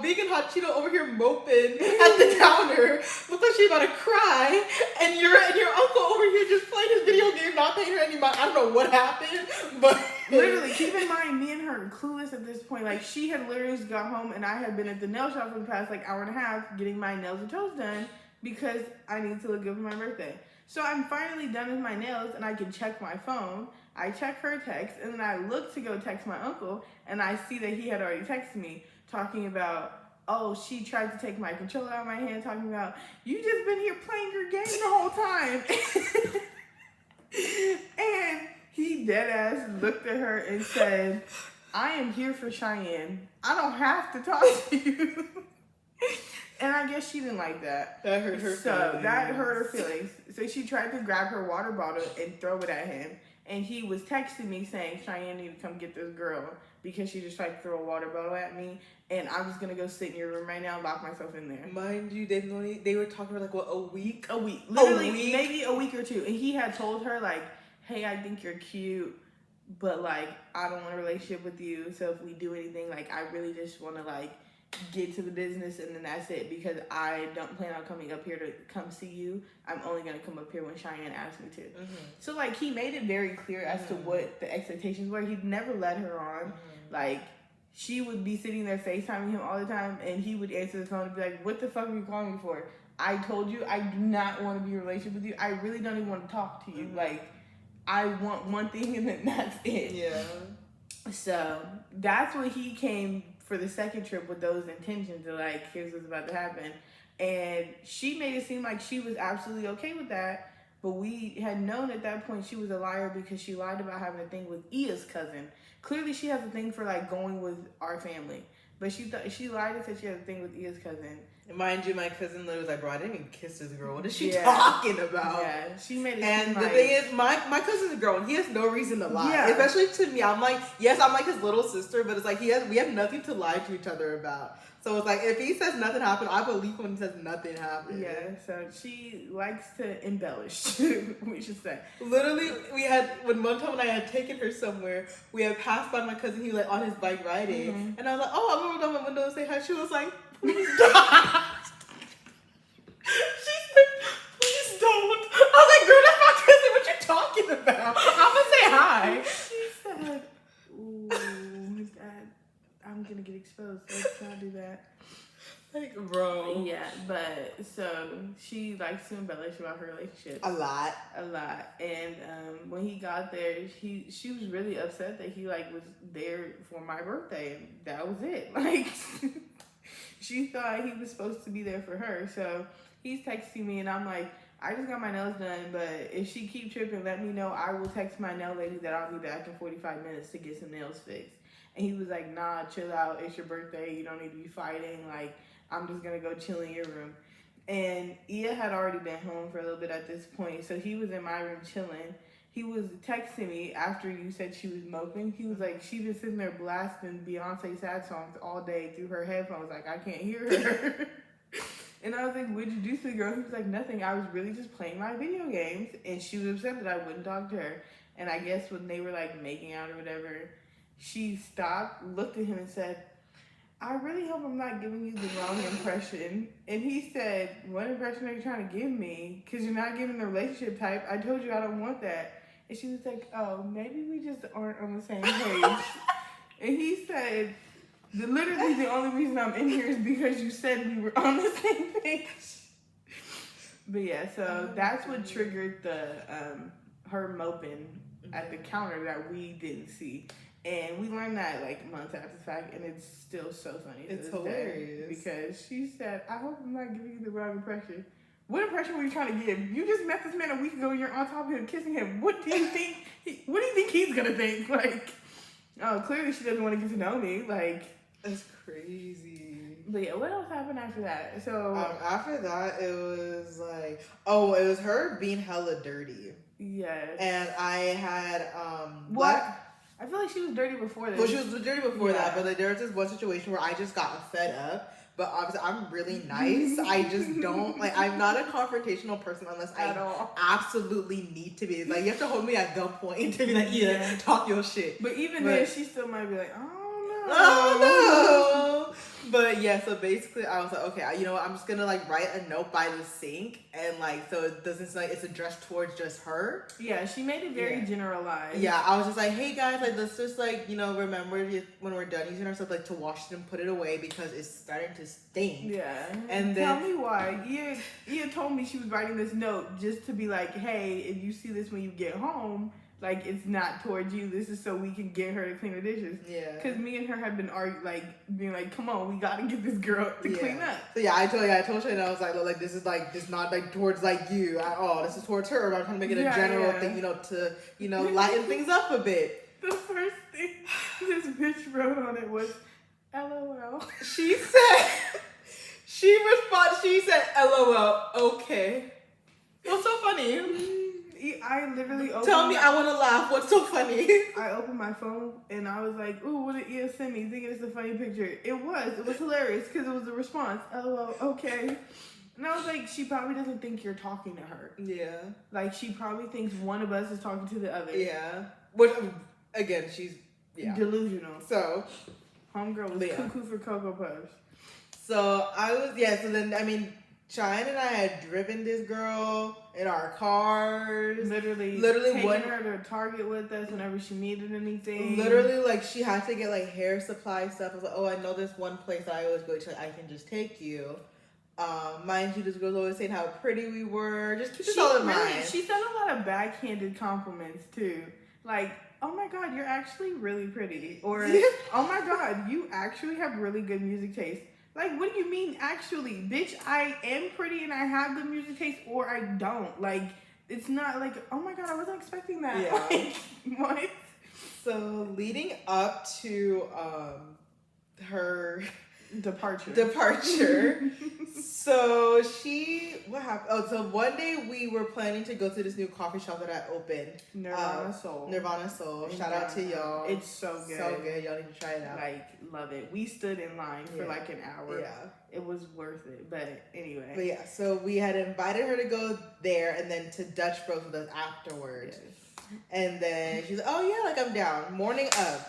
vegan hot Cheeto over here moping at the counter, looks like she's about to cry, and your uncle over here just playing his video game, not paying her any mind. I don't know what happened, but
literally, keep in mind, me and her are clueless at this point. She had literally just got home, and I had been at the nail shop for the past hour and a half getting my nails and toes done because I need to look good for my birthday. So I'm finally done with my nails, and I can check my phone. I check her text, and then I look to go text my uncle, and I see that he had already texted me talking about, oh, she tried to take my controller out of my hand, talking about, you just been here playing your game the whole time. And he dead ass looked at her and said, I am here for Cheyenne. I don't have to talk to you. And I guess she didn't like that.
That hurt her feelings.
That hurt her feelings. So she tried to grab her water bottle and throw it at him. And he was texting me saying, Cheyenne need to come get this girl because she just tried to throw a water bottle at me. And I'm just going to go sit in your room right now and lock myself in there.
Mind you, they were talking for a week?
A week. Literally, maybe a week or two. And he had told her, hey, I think you're cute, but, I don't want a relationship with you. So if we do anything, I really just want to, get to the business, and then that's it, because I don't plan on coming up here to come see you. I'm only going to come up here when Cheyenne asks me to. Mm-hmm. So, he made it very clear as to what the expectations were. He'd never led her on. Mm-hmm. she would be sitting there FaceTiming him all the time, and he would answer the phone and be like, "What the fuck are you calling me for? I told you I do not want to be in a relationship with you. I really don't even want to talk to you. Like, I want one thing and then that's it."
Yeah.
So that's when he came for the second trip with those intentions of like, here's what's about to happen. And she made it seem like she was absolutely okay with that. But we had known at that point she was a liar because she lied about having a thing with Ia's cousin. Clearly she has a thing for like going with our family. But she lied and said she had a thing with Ia's cousin.
And mind you, my cousin literally was like, bro, I didn't even kiss this girl. What is she talking about?
Yeah, she made it
And
seem
the
like...
thing is, my cousin's a girl, and he has no reason to lie.
Yeah.
Especially to me. I'm like, yes, I'm like his little sister, but it's like we have nothing to lie to each other about. So it's like, if he says nothing happened, I believe when he says nothing happened.
Yeah, so she likes to embellish, we should say.
Literally, when one time when I had taken her somewhere, we had passed by my cousin, he was like on his bike riding.
Mm-hmm.
And I was like, oh, I'm gonna roll down my window and say hi. She was like, please don't. She said, please don't. I was like, girl, that's my cousin. What you talking about? I'm gonna say hi.
She said, ooh, I'm gonna get exposed. Let's not do that.
Like, bro.
Yeah, but so she likes to embellish about her relationship.
A lot.
And when he got there, she was really upset that he like was there for my birthday. That was it. Like, she thought he was supposed to be there for her. So he's texting me and I'm like, I just got my nails done, but if she keep tripping, let me know. I will text my nail lady that I'll be back in 45 minutes to get some nails fixed. And he was like, nah, chill out. It's your birthday. You don't need to be fighting. Like, I'm just going to go chill in your room. And Ia had already been home for a little bit at this point. So he was in my room chilling. He was texting me after you said she was moping. He was like, she been sitting there blasting Beyonce sad songs all day through her headphones. Like, I can't hear her. And I was like, what'd you do to the girl? He was like, nothing. I was really just playing my video games. And she was upset that I wouldn't talk to her. And I guess when they were like making out or whatever, she stopped, looked at him and said, I really hope I'm not giving you the wrong impression. And he said, what impression are you trying to give me? Because you're not giving the relationship type. I told you I don't want that. And she was like, oh, maybe we just aren't on the same page. And he said, literally the only reason I'm in here is because you said we were on the same page. But yeah, so that's what triggered the her moping at the counter that we didn't see. And we learned that like months after the fact, and it's still so funny.
It's hilarious.
Because she said, I hope I'm not giving you the wrong impression. What impression were you trying to give? You just met this man a week ago and you're on top of him kissing him. What do you think he's gonna think? Like, oh, clearly she doesn't want to get to know me. Like,
that's crazy.
But yeah, what else happened after that? So
after that, it was like, it was her being hella dirty.
Yes.
And I had
what? I feel like she was dirty before this.
Well, she was dirty before that, but like, there was this one situation where I just got fed up. But obviously, I'm really nice. I just don't, like, I'm not a confrontational person unless I absolutely need to be. Like, you have to hold me at gunpoint to be like, yeah, talk your shit.
But even then, she still might be like,
oh no. But yeah, so basically I was like, okay, you know what, I'm just gonna like write a note by the sink and like, so it doesn't like it's addressed towards just her.
Yeah, she made it very generalized.
Yeah, I was just like, hey guys, like let's just like, you know, remember when we're done using our stuff, like to wash it and put it away because it's starting to stink.
Yeah.
And
tell me why. Ia told me she was writing this note just to be like, hey, if you see this when you get home, like, it's not towards you. This is so we can get her to clean her dishes. Yeah. Because me and her have been being like, come on, we got to get this girl to clean up.
So yeah, I told her, and I was like, look, like, this is not like towards like you at all. This is towards her. I'm trying to make it a general thing, you know, to, you know, lighten things up a bit.
The first thing this bitch wrote on it was, LOL.
She said, LOL, okay. What's so funny?
I literally opened.
Tell me, I want to laugh. What's so funny?
I opened my phone and I was like, "Ooh, what did Ia send me? Thinking it's a funny picture." It was hilarious because it was a response. LOL, okay. And I was like, she probably doesn't think you're talking to her. Yeah. Like she probably thinks one of us is talking to the other.
Yeah. Which again, she's
delusional.
So,
homegirl was cuckoo for Cocoa Puffs.
So I was So then I mean, Cheyenne and I had driven this girl in our cars.
Literally taking her to Target with us whenever she needed anything.
Literally, like, she had to get, like, hair supply stuff. I was like, oh, I know this one place that I always go to. I can just take you. Mind you, this girl's always saying how pretty we were. Just keep this all in mind.
She said a lot of backhanded compliments, too. Like, oh my God, you're actually really pretty. Or, oh my God, you actually have really good music taste. Like, what do you mean, actually? Bitch, I am pretty and I have good music taste, or I don't. Like, it's not like, oh my God, I wasn't expecting that.
Yeah.
Like, what?
So, leading up to her departure. So what happened? Oh, so one day we were planning to go to this new coffee shop that had opened.
Nirvana Soul.
Shout out to y'all.
It's so good.
So good. Y'all need to try it out.
Like, love it. We stood in line for like an hour.
Yeah.
It was worth it. But anyway.
But yeah, so we had invited her to go there and then to Dutch Bros with us afterwards.
Yes.
And then she's like, oh yeah, like I'm down. Morning of.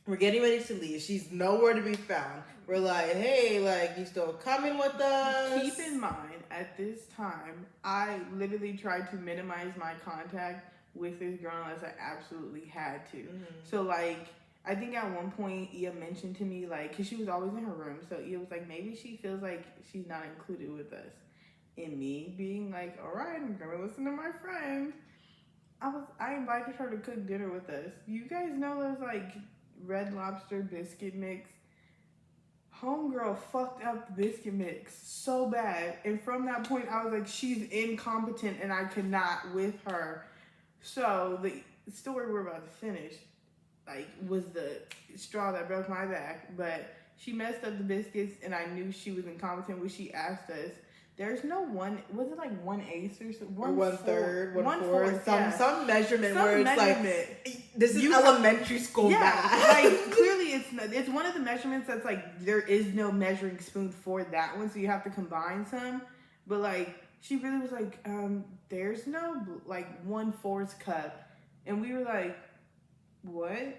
We're getting ready to leave. She's nowhere to be found. We're like, hey, like, you still coming with us?
Keep in mind, at this time, I literally tried to minimize my contact with this girl unless I absolutely had to. Mm-hmm. So, like, I think at one point, Ia mentioned to me, like, because she was always in her room. So, Ia was like, maybe she feels like she's not included with us. And me being like, all right, I'm going to listen to my friend. I invited her to cook dinner with us. You guys know those, like, Red Lobster biscuit mix? Homegirl fucked up the biscuit mix so bad. And from that point, I was like, she's incompetent and I cannot with her. So the story we're about to finish, like, was the straw that broke my back. But she messed up the biscuits and I knew she was incompetent when she asked us. There's no one, was it like 1/8 or something?
Or 1/3, 1/4,
yeah.
some measurement where it's like, this is elementary school math.
Like, clearly it's one of the measurements that's like, there is no measuring spoon for that one, so you have to combine some. But like, she really was like, there's no like 1/4 cup. And we were like, what?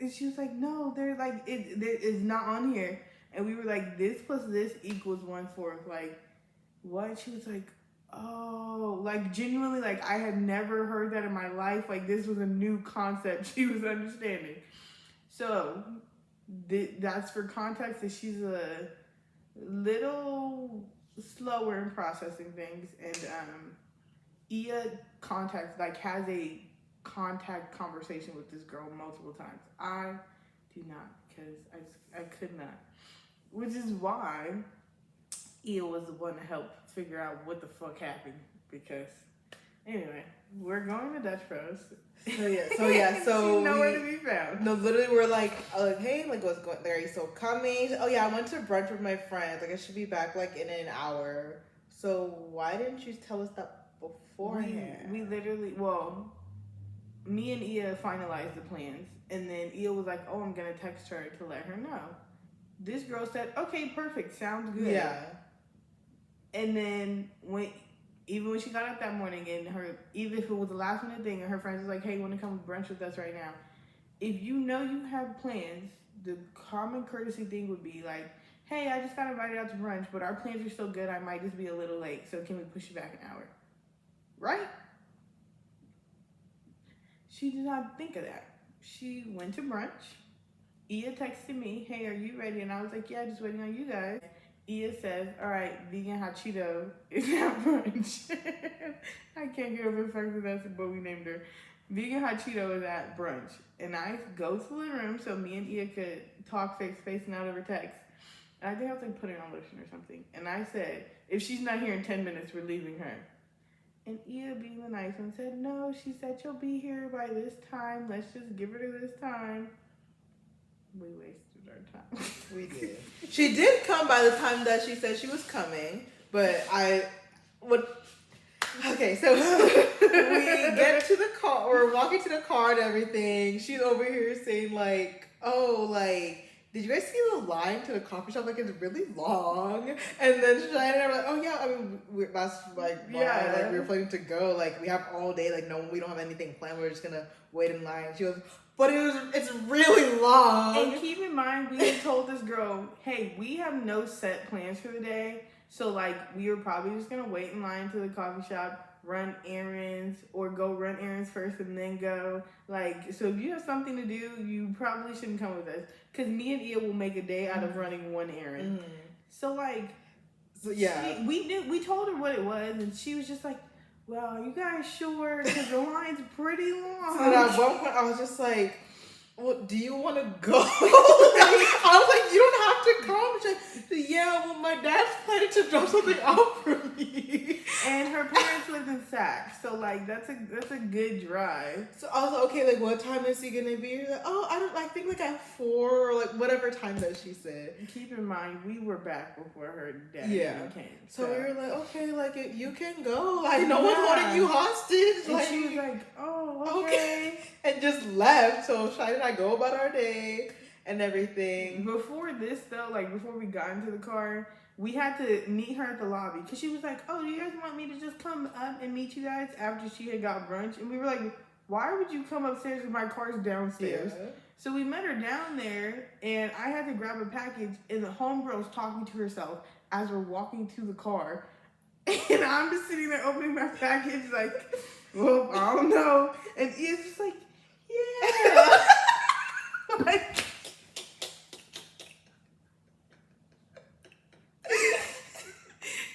And she was like, no, they're like, it's not on here. And we were like, this plus this equals 1/4. Like, what? She was like, oh, like, genuinely, like, I had never heard that in my life. Like, this was a new concept she was understanding. So that's for context, that she's a little slower in processing things. And Ia has a contact conversation with this girl multiple times. I do not, because I could not. Which is why Ia was the one to help figure out what the fuck happened, because anyway, we're going to Dutch Bros.
So yeah, so
she's nowhere to be found.
No, literally we're like, hey, like, what's going there? Are you still coming? Oh yeah, I went to brunch with my friends. Like, I should be back like in an hour. So why didn't you tell us that beforehand?
We literally, well, me and Ia finalized the plans, and then Ia was like, oh, I'm gonna text her to let her know. This girl said, okay, perfect, sounds good.
Yeah.
And then even when she got up that morning, and even if it was the last minute thing, and her friends was like, hey, you want to come brunch with us right now? If you know you have plans, the common courtesy thing would be like, hey, I just got invited out to brunch, but our plans are still good. I might just be a little late, so can we push it back an hour? Right? She did not think of that. She went to brunch. Ia texted me, hey, are you ready? And I was like, yeah, just waiting on you guys. Ia says, all right, vegan hot Cheeto is at brunch. I can't get over the fact that that's what we named her. Vegan hot Cheeto is at brunch. And I go to the living room so me and Ia could talk facing out over text. And I think I was like putting on lotion or something. And I said, if she's not here in 10 minutes, we're leaving her. And Ia, being the nice one, said, no, she said she'll be here by this time. Let's just give her to this time. We wasted our time.
We did. She did come by the time that she said she was coming, but okay, so we get to the car, we're walking to the car and everything. She's over here saying like, oh, like, did you guys see the line to the coffee shop? Like, it's really long. And then Cheyenne and I were like, oh yeah, I mean, that's like why, like, we were planning to go. Like, we have all day. Like, no, we don't have anything planned. We're just gonna wait in line. She goes, but it's really long.
And keep in mind, we had told this girl, hey, we have no set plans for the day. So like we were probably just gonna wait in line to the coffee shop, run errands, or go run errands first and then go. Like, so if you have something to do, you probably shouldn't come with us. Cause me and Ia will make a day out of running one errand. So like,
so yeah,
we told her what it was, and she was just like, "Well, are you guys sure? Because the line's pretty long."
So at one point I was just like, well, do you want to go? I was like, you don't have to come. She's like, yeah, well, my dad's planning to drop something off for me.
And her parents lived in Sac, so like that's a good drive.
So I was like, okay, like what time is he gonna be? You're like, oh, I think like at 4 or like whatever time that she said.
Keep in mind, we were back before her dad came.
So we were like, okay, like you can go. Like no one's holding you hostage.
And
like
she was like, oh, okay.
And just left. So Shai and I go about our day and everything.
Before this though, like before we got into the car, we had to meet her at the lobby because she was like, oh, do you guys want me to just come up and meet you guys after she had got brunch? And we were like, why would you come upstairs if my car's downstairs? Yeah. So we met her down there, and I had to grab a package, and the homegirl's talking to herself as we're walking to the car. And I'm just sitting there opening my package like, well, I don't know. And Ian's just like, yeah. Like,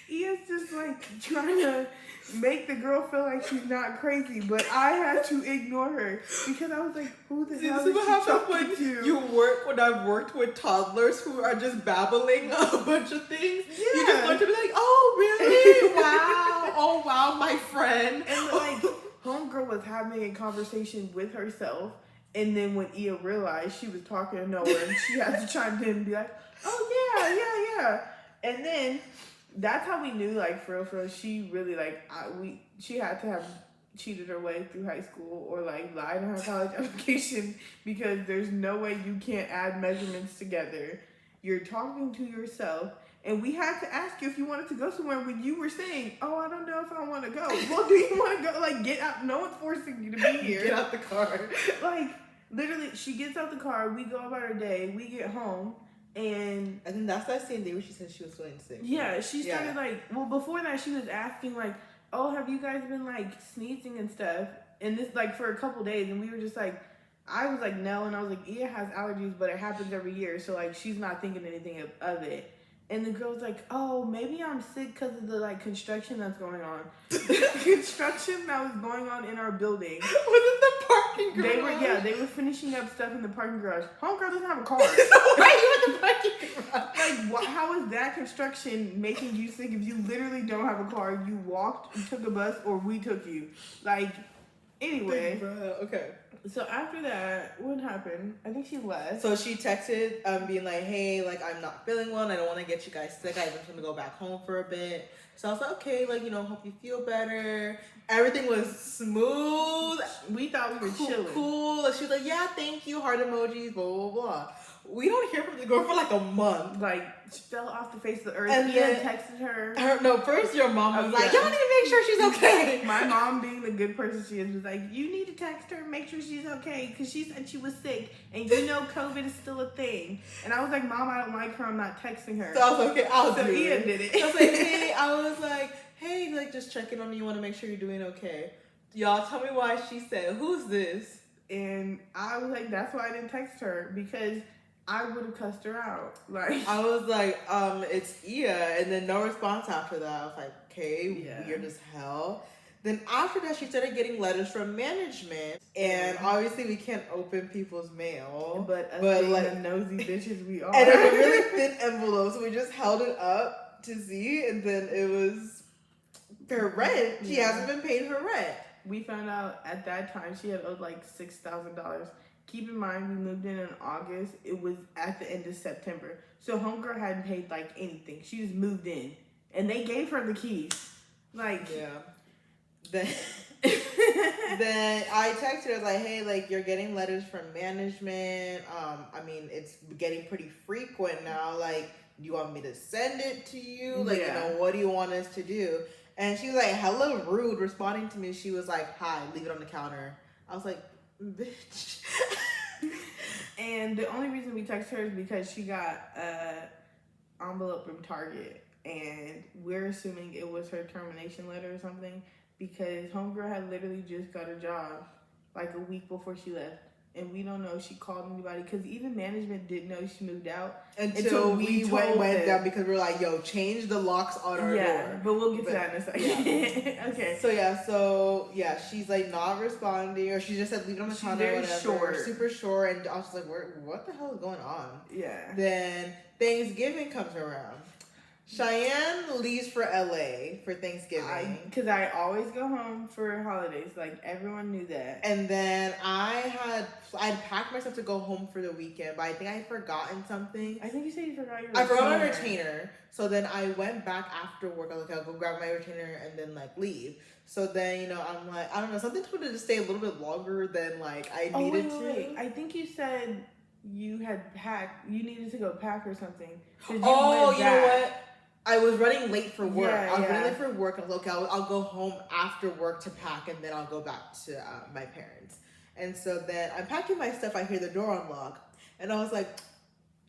Ian's just like trying to make the girl feel like she's not crazy, but I had to ignore her because I was like, who the hell is she talking to?
When I've worked with toddlers who are just babbling a bunch of things, you just want to be like, oh, really? Wow. Oh, wow, my friend.
And like, homegirl was having a conversation with herself, and then when Ia realized she was talking to nowhere, and she had to chime in and be like, oh, yeah. And then that's how we knew, like, for real, she really, like, she had to have cheated her way through high school or, like, lied on her college application because there's no way you can't add measurements together. You're talking to yourself, and we had to ask you if you wanted to go somewhere when you were saying, oh, I don't know if I want to go. Well, do you want to go? Like, get out. No one's forcing you to be here.
Get out the car.
Like, literally, she gets out the car, we go about our day, we get home. And
I think that's that same day where she said she was feeling sick.
Yeah, she started like, well, before that she was asking like, oh, have you guys been like sneezing and stuff? And this like for a couple days, and we were just like, I was like, no, and I was like, Ia has allergies, but it happens every year, so like she's not thinking anything of it. And the girl's like, oh, maybe I'm sick because of the like construction that's going on. Construction that was going on in our building.
Was it the parking garage?
They were finishing up stuff in the parking garage. Homegirl doesn't have a car.
Why you in the parking garage?
Like, how is that construction making you sick if you literally don't have a car? You walked, you took a bus, or we took you. Like, anyway.
Okay.
So after that, what happened? I think she left.
So she texted, being like, hey, like, I'm not feeling well. I don't want to get you guys sick. I just want to go back home for a bit. So I was like, okay, like, hope you feel better. Everything was smooth.
We thought we were chilling.
Cool. She was like, yeah, thank you, heart emojis, blah, blah, blah. We don't hear from the girl for like a month.
Like, she fell off the face of the earth.
And
then texted her.
No, first your mom was like, y'all need to make sure she's okay.
My mom, being the good person she is, was like, you need to text her, make sure she's okay, because she said she was sick, and COVID is still a thing. And I was like, Mom, I don't like her, I'm not texting her.
So I was like, okay, I'll do it.
So Ian did it.
I was like, hey, like, just checking on you, want to make sure you're doing okay. Y'all, tell me why she said, who's this?
And I was like, that's why I didn't text her, because I would have cussed her out. Like,
I was like, it's Ia, and then no response after that. I was like, okay, weird as hell. Then after that, she started getting letters from management, and obviously we can't open people's mail.
But like the nosy bitches we are.
And it was a really thin envelope, so we just held it up to see, and then it was her rent. She hasn't been paying her rent.
We found out at that time she had owed like $6,000. Keep in mind, we moved in August. It was at the end of September. So homegirl hadn't paid like anything. She just moved in. And they gave her the keys. Like,
yeah. Then I texted her, I was like, hey, like, you're getting letters from management. I mean, it's getting pretty frequent now. Like, do you want me to send it to you? Like, what do you want us to do? And she was like hella rude responding to me. She was like, hi, leave it on the counter. I was like, bitch.
And the only reason we text her is because she got an envelope from Target. and we're assuming it was her termination letter or something because homegirl had literally just got a job like a week before she left. And we don't know if she called anybody because even management didn't know she moved out
until we went down because we were like, yo, change the locks on our door.
But we'll get to that in a second.
Yeah.
Okay.
So she's like not responding, or she just said leave it on the counter or whatever. Super short, and I was like, what the hell is going on?
Yeah.
Then Thanksgiving comes around. Cheyenne leaves for LA for Thanksgiving.
Because I always go home for holidays. Like, everyone knew that.
And then I'd packed myself to go home for the weekend, but I think I had forgotten something.
I think you said you forgot your
retainer. I forgot my retainer. So then I went back after work. I was like, I'll go grab my retainer and then, like, leave. So then, you know, I'm like, I don't know, something told me to stay a little bit longer than, like, I needed to.
Wait. I think you said you had packed. You needed to go pack or something. You
know what? I was running late for work. I was running late for work. And I was like, okay, I'll go home after work to pack, and then I'll go back to my parents. And so then I'm packing my stuff. I hear the door unlock, and I was like,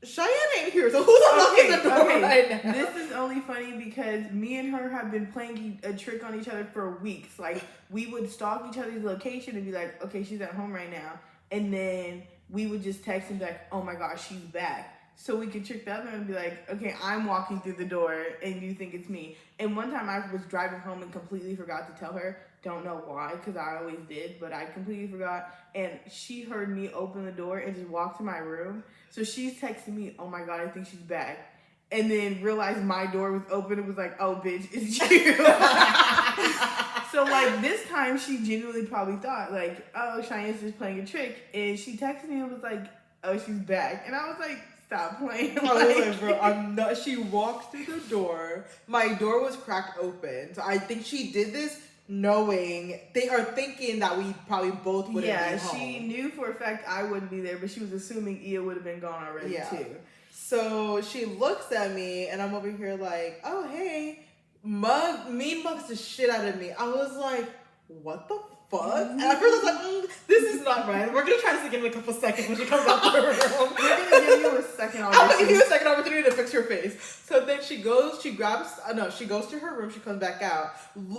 Cheyenne ain't here, so who's unlocking the door right now?
This is only funny because me and her have been playing a trick on each other for weeks. Like, we would stalk each other's location and be like, okay, she's at home right now. And then we would just text and be like, oh my gosh, she's back. So we could trick the other and be like, okay, I'm walking through the door and you think it's me. And one time I was driving home and completely forgot to tell her. Don't know why, because I always did, but I completely forgot. And she heard me open the door and just walk to my room. So she's texting me, oh my God, I think she's back. And then realized my door was open and was like, oh, bitch, it's you. So, like, this time she genuinely probably thought, like, oh, Cheyenne's just playing a trick. And she texted me and was like, oh, she's back. And I was like, stop playing.
I was like, bro, I'm not. She walked through the door. My door was cracked open. So I think she did this thinking that we probably both wouldn't be home.
She knew for a fact I wouldn't be there, but she was assuming Ia would have been gone already too.
So she looks at me, and I'm over here like, oh, hey. Mean mugs the shit out of me. I was like, what the fuck? And at first I was like, this is not right. We're gonna try this again in a couple seconds when she comes out the room.
We're gonna give you a second opportunity.
I'm gonna give you a second opportunity to fix your face. So then she goes to her room, she comes back out.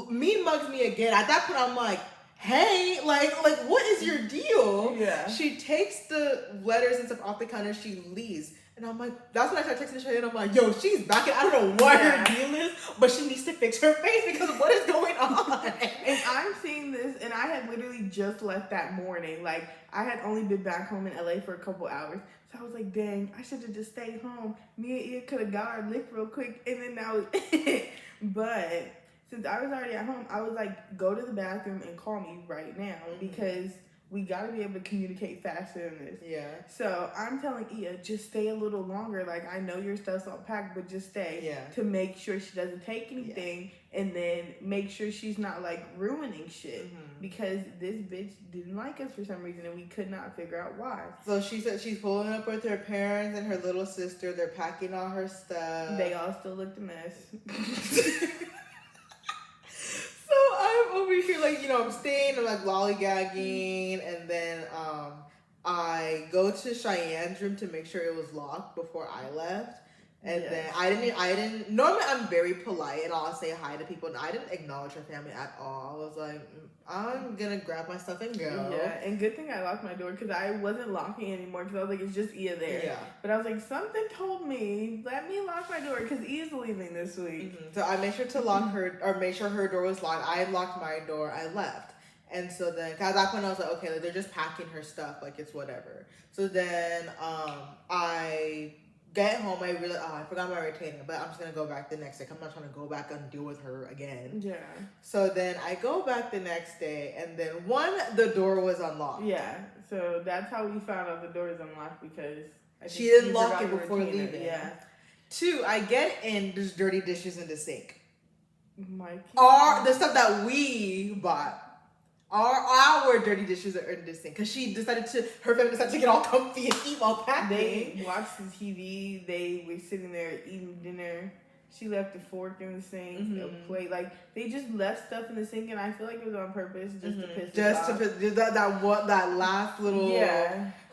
Mean mugs me again. At that point I'm like, hey, like what is your deal?
Yeah.
She takes the letters and stuff off the counter, she leaves. And I'm like, that's when I started texting Cheyenne. I'm like, yo, she's back. And I don't know what her deal is, but she needs to fix her face because what is going on?
And I'm seeing this, and I had literally just left that morning. Like, I had only been back home in LA for a couple hours. So I was like, dang, I should have just stayed home. Me and Ia could have got our lick real quick, and then that was it. But since I was already at home, I was like, go to the bathroom and call me right now because we got to be able to communicate faster than this.
Yeah.
So I'm telling Ia, just stay a little longer. Like, I know your stuff's all packed, but just stay.
Yeah.
To make sure she doesn't take anything and then make sure she's not, like, ruining shit. Because this bitch didn't like us for some reason and we could not figure out why.
So she said she's pulling up with her parents and her little sister. They're packing all her stuff.
They all still looked a mess.
So I'm over here, like, you know, I'm staying, I'm like lollygagging, and then I go to Cheyenne's room to make sure it was locked before I left. And then I didn't, normally I'm very polite and I'll say hi to people, and I didn't acknowledge her family at all. I was like, I'm gonna grab my stuff and go.
Yeah, and good thing I locked my door because I wasn't locking anymore because I was like, it's just Ia there.
Yeah.
But I was like, something told me, let me lock my door because Ia's leaving this week.
So I made sure to lock her, or make sure her door was locked. I locked my door, I left. And so then, cause at that point I was like, okay, like, they're just packing her stuff, like it's whatever. So then I get home, I realized, I forgot my retainer, but I'm just gonna go back the next day. I'm not trying to go back and deal with her again.
Yeah.
So then I go back the next day, and then the door was unlocked.
Yeah. So that's how we found out the door is unlocked because
she didn't lock it before leaving.
Yeah.
2, I get in, there's dirty dishes in the sink.
The
stuff that we bought. Our dirty dishes are in this thing because her family decided to get all comfy and eat while packing.
They watched the TV. They were sitting there eating dinner. She left a fork in the sink, a plate. Like, they just left stuff in the sink, and I feel like it was on purpose, just to piss us off.
That last little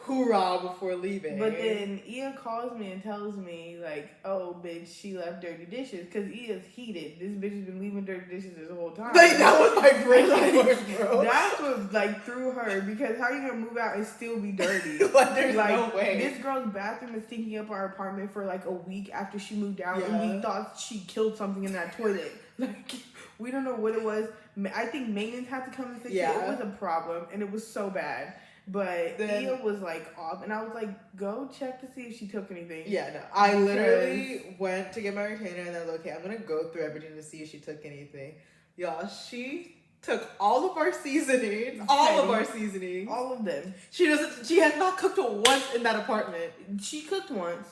hoorah before leaving.
But then Ia calls me and tells me, like, oh, bitch, she left dirty dishes. Because Ia's heated. This bitch has been leaving dirty dishes this whole time.
Like, that was my breaking point, bro.
That's what, like, threw her. Because how are you going to move out and still be dirty?
Like, there's no way.
This girl's bathroom is stinking up our apartment for, like, a week after she moved out.
Yeah.
And we thought she killed something in that toilet. Like, we don't know what it was. I think maintenance had to come and fix it. It was a problem. And it was so bad. But then, Ia was like off, and I was like, go check to see if she took anything.
Yeah, no. I literally went to get my retainer, and then, okay, I'm going to go through everything to see if she took anything. Y'all, she took all of our seasonings. All of our seasonings.
All of them.
She has not cooked once in that apartment.
She cooked once.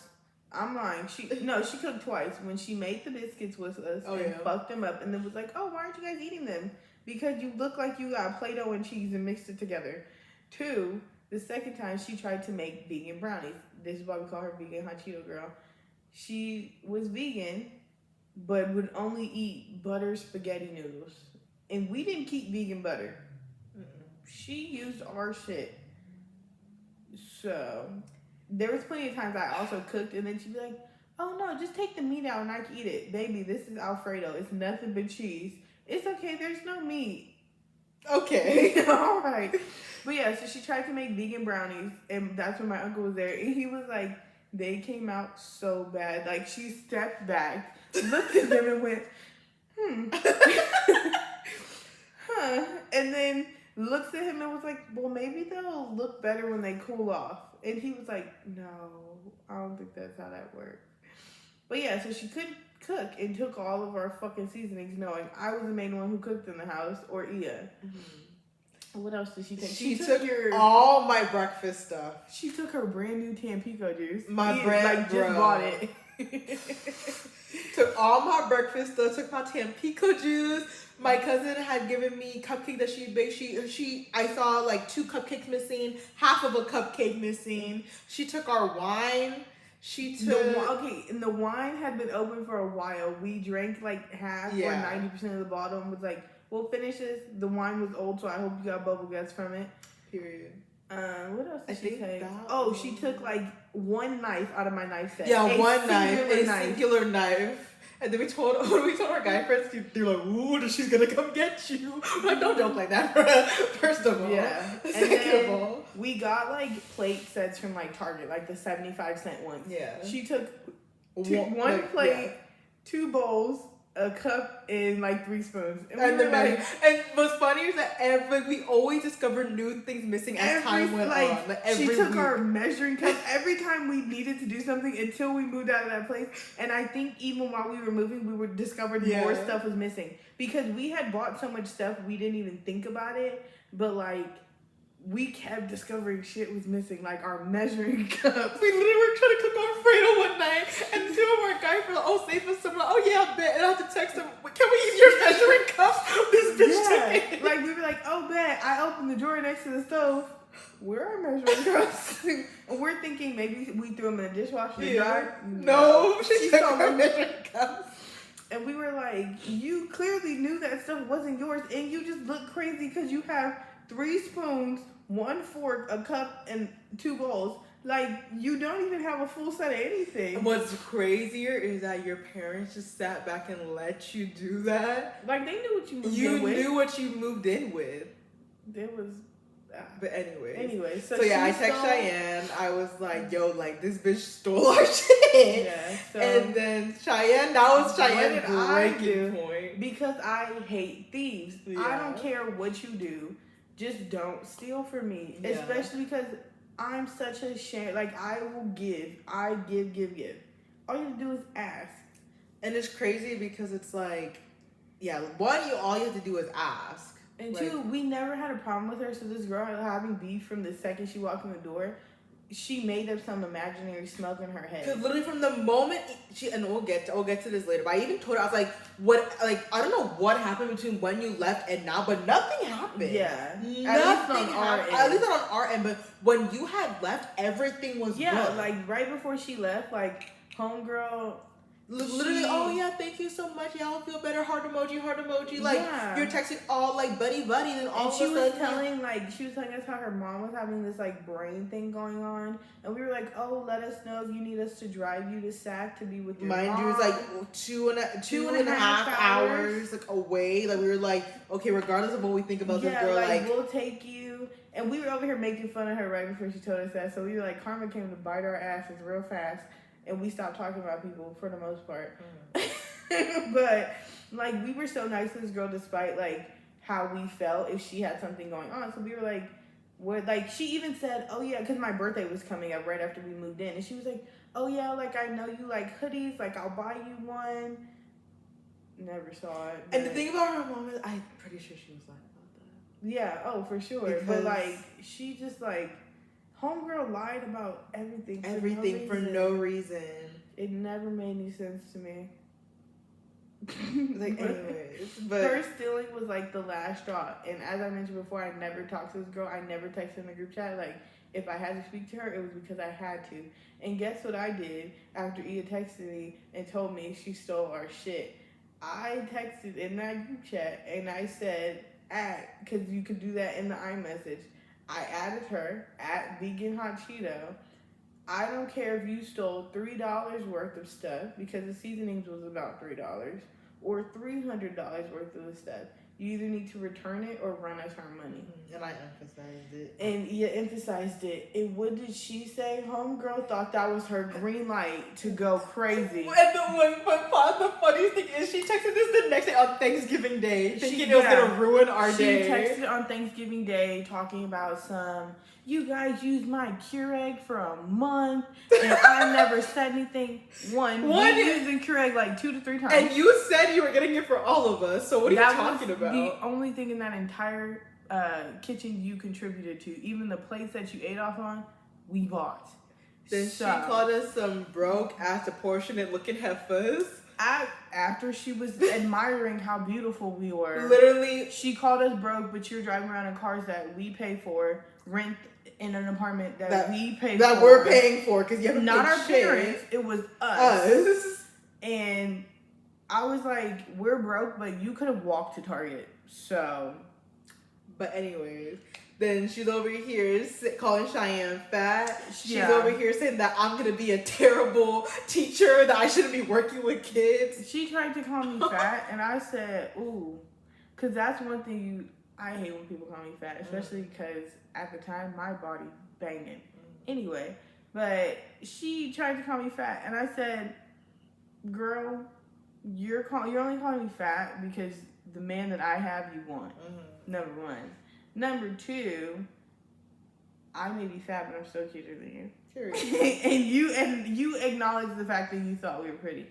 I'm lying. She cooked twice. When she made the biscuits with us fucked them up, and then was like, oh, why aren't you guys eating them? Because you look like you got Play-Doh and cheese and mixed it together. 2, the second time she tried to make vegan brownies. This is why we call her vegan hot Cheeto girl. She was vegan, but would only eat butter spaghetti noodles. And we didn't keep vegan butter. She used our shit. So, there was plenty of times I also cooked, and then she'd be like, oh no, just take the meat out and I can eat it. Baby, this is Alfredo. It's nothing but cheese. It's okay, there's no meat.
Okay.
All right. But yeah, so she tried to make vegan brownies, and that's when my uncle was there, and he was like, they came out so bad. Like, she stepped back, looked at them, and went, huh. And then looks at him and was like, well, maybe they'll look better when they cool off. And he was like, no, I don't think that's how that works. But yeah, so she couldn't cook and took all of our fucking seasonings, knowing I was the main one who cooked in the house, or Ia. What else did she take?
She took all my breakfast stuff.
She took her brand new Tampico juice.
Just bought it. Took all my breakfast stuff. Took my Tampico juice. My cousin had given me cupcake that she baked. I saw like 2 cupcakes missing, half of a cupcake missing. She took our wine. She took
and the wine had been open for a while. We drank like half or 90% of the bottle and was like, we'll finish this. The wine was old, so I hope you got bubble guts from it.
Period.
What else did she take? She took like one knife out of my knife set.
Yeah, one knife, a singular knife. And then we told our guy friends, they're like, ooh, she's gonna come get you. I'm like, don't joke like that, first of all.
Yeah.
Second of all.
We got like plate sets from like Target, like the 75-cent ones.
Yeah.
She took one plate, 2 bowls, a cup, and like 3 spoons. And
what's funny is that we always discover new things missing as time went on. Like every
she took
week.
our measuring cup every time we needed to do something until we moved out of that place. And I think even while we were moving, we were discovered more stuff was missing. Because we had bought so much stuff, we didn't even think about it. But like, we kept discovering shit was missing, like our measuring cups.
We literally were trying to cook Alfredo one night, and 2 of our guys were like, save us some. Oh yeah, I bet. And I have to text them, can we use your measuring cups? This bitch took it.
Like, we were like, oh, bet. I opened the drawer next to the stove. Where are measuring cups? And we're thinking maybe we threw them in the dishwasher to dry.
No, she took our measuring cups.
And we were like, you clearly knew that stuff wasn't yours, and you just look crazy because you have 3 spoons, 1 fork, a cup, and 2 bowls. Like, you don't even have a full set of anything.
What's crazier is that your parents just sat back and let you do that.
Like, they knew what you moved in with.
You knew what you moved in with.
There was...
But anyway.
So
I text Cheyenne. I was like, yo, like, this bitch stole our shit.
Yeah, so...
And then Cheyenne, that was Cheyenne's breaking point.
Because I hate thieves.
Yeah.
I don't care what you do. Just don't steal from me. Yeah. Especially because I'm such a share. Like, I will give. I give. All you have to do is ask.
And it's crazy because it's like, one, all you have to do is ask.
And 2, we never had a problem with her. So this girl having beef from the second she walked in the door, she made up some imaginary smug in her head.
Because literally from the moment and we'll get to this later. But I even told her, I was like, I don't know what happened between when you left and now, but nothing happened.
Yeah,
nothing happened. At least not on our end. But when you had left, everything was good.
Like right before she left, like homegirl
literally, oh yeah, thank you so much. Yeah, I'll feel better. Heart emoji, heart emoji. Like you're texting all like buddy, and all of a sudden
she was telling us how her mom was having this like brain thing going on, and we were like, oh, let us know if you need us to drive you to SAC to be with your mom.
Mind you, it's like two and a half hours like away. Like we were like, okay, regardless of what we think about this girl, like
we'll take you. And we were over here making fun of her right before she told us that. So we were like, karma came to bite our asses real fast. And we stopped talking about people for the most part. But, like, we were so nice to this girl despite, like, how we felt if she had something going on. So we were like, what? Like, she even said, oh, yeah, because my birthday was coming up right after we moved in. And she was like, oh, yeah, like, I know you like hoodies. Like, I'll buy you one. Never saw it.
And the thing about her mom is, I'm pretty sure she was lying about that.
Yeah, oh, for sure. Because, but, like, she just, like... Homegirl lied about everything.
For no reason.
It never made any sense to me.
Like, anyways. But
her stealing was like the last straw. And as I mentioned before, I never talked to this girl. I never texted in the group chat. Like, if I had to speak to her, it was because I had to. And guess what I did after Ia texted me and told me she stole our shit? I texted in that group chat and I said, because you could do that in the iMessage. I added her at Vegan Hot Cheeto. I don't care if you stole $3 worth of stuff because the seasonings was about $3 or $300 worth of the stuff. You either need to return it or run us our money.
And I emphasized it.
And you emphasized it. And what did she say? Homegirl thought that was her green light to go crazy.
And the funniest thing is she texted this the next day on Thanksgiving Day, thinking it was going to ruin our day.
She texted on Thanksgiving Day talking about you guys used my Keurig for a month, and I never said anything. One you used the Keurig like 2 to 3 times.
And you said you were getting it for all of us, so what are you talking about?
The only thing in that entire kitchen you contributed to, even the plates that you ate off on, we bought.
Then she called us some broke-ass, proportionate looking heifers.
After she was admiring how beautiful we were.
Literally. She
called us broke, but you're driving around in cars that we pay for, rent in an apartment that we pay for.
That we're paying for, because you haven't
not our
shit.
parents, it was us. And I was like, we're broke, but you could have walked to Target. So.
But anyways, then she's over here calling Cheyenne fat. She's over here saying that I'm going to be a terrible teacher, that I shouldn't be working with kids.
She tried to call me fat, and I said, ooh. Because that's one thing I hate when people call me fat, especially because at the time, my body banging. Anyway, but she tried to call me fat, and I said, girl, you're only calling me fat because the man that I have, you want. Number one. Number two, I may be fat, but I'm still cuter than you.
Sure.
and you acknowledged the fact that you thought we were pretty,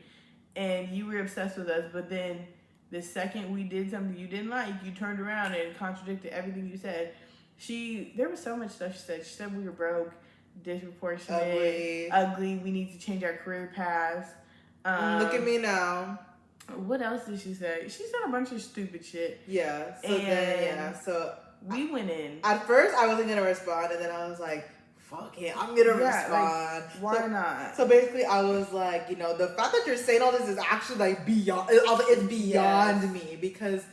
and you were obsessed with us. But then the second we did something you didn't like, you turned around and contradicted everything you said. There was so much stuff she said. She said we were broke, disproportionate, ugly. We need to change our career paths.
Look at me now.
What else did she say? She said a bunch of stupid shit.
Yeah. So
we went in.
At first, I wasn't gonna respond, and then I was like, "Fuck it, I'm gonna respond."
Like, why not?
So basically, I was like, the fact that you're saying all this is actually like beyond. It's beyond me, because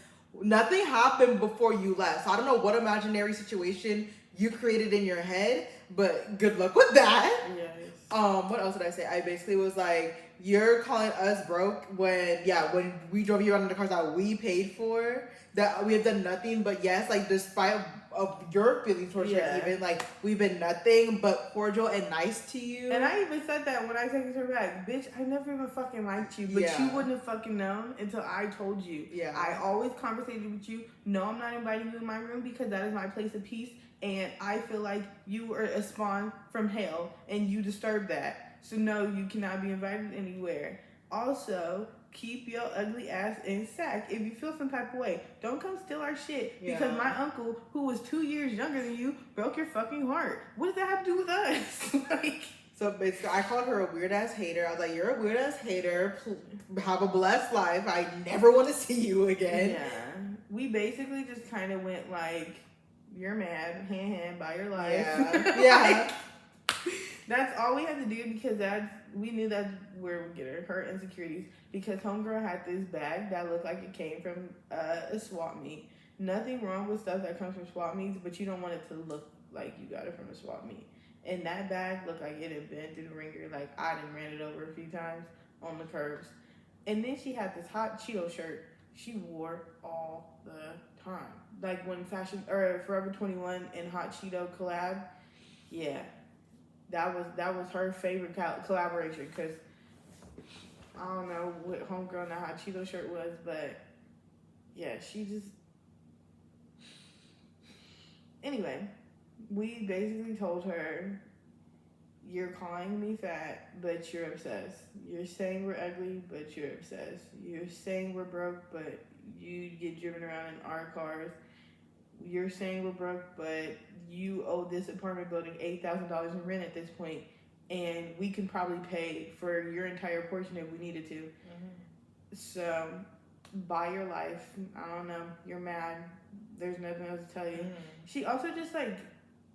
nothing happened before you left. So I don't know what imaginary situation you created in your head, but good luck with that.
Yes.
What else did I say? I basically was like, you're calling us broke when we drove you around in the cars that we paid for, that we have done nothing but like despite of your feelings towards her, even like we've been nothing but cordial and nice to you.
And I even said that when I texted her back, bitch, I never even fucking liked you, but you wouldn't have fucking known until I told you. Yeah. I always conversated with you. No, I'm not inviting you in my room because that is my place of peace, and I feel like you were a spawn from hell and you disturbed that. So no, you cannot be invited anywhere. Also, keep your ugly ass in SAC. If you feel some type of way, don't come steal our shit. Because my uncle, who was 2 years younger than you, broke your fucking heart. What does that have to do with us?
So basically, I called her a weird ass hater. I was like, you're a weird ass hater. Have a blessed life. I never want to see you again.
Yeah. We basically just kind of went like, you're mad, by your life.
Yeah.
That's all we had to do because we knew that's where we get her insecurities. Because homegirl had this bag that looked like it came from a swap meet. Nothing wrong with stuff that comes from swap meets, but you don't want it to look like you got it from a swap meet. And that bag looked like it had been through the ringer. Like I done ran it over a few times on the curves. And then she had this hot Cheeto shirt she wore all the time. Like when Forever 21 and Hot Cheeto collab, yeah, that was her favorite collaboration. Cause I don't know what homegirl in that Hot Cheeto shirt was, but yeah, she just. Anyway, we basically told her, "You're calling me fat, but you're obsessed. You're saying we're ugly, but you're obsessed. You're saying we're broke, but you get driven around in our cars. You're saying we're broke, but you owe this apartment building $8,000 in rent at this point, and we can probably pay for your entire portion if we needed to. Mm-hmm. So, buy your life. I don't know. You're mad. There's nothing else to tell you." Mm-hmm. She also just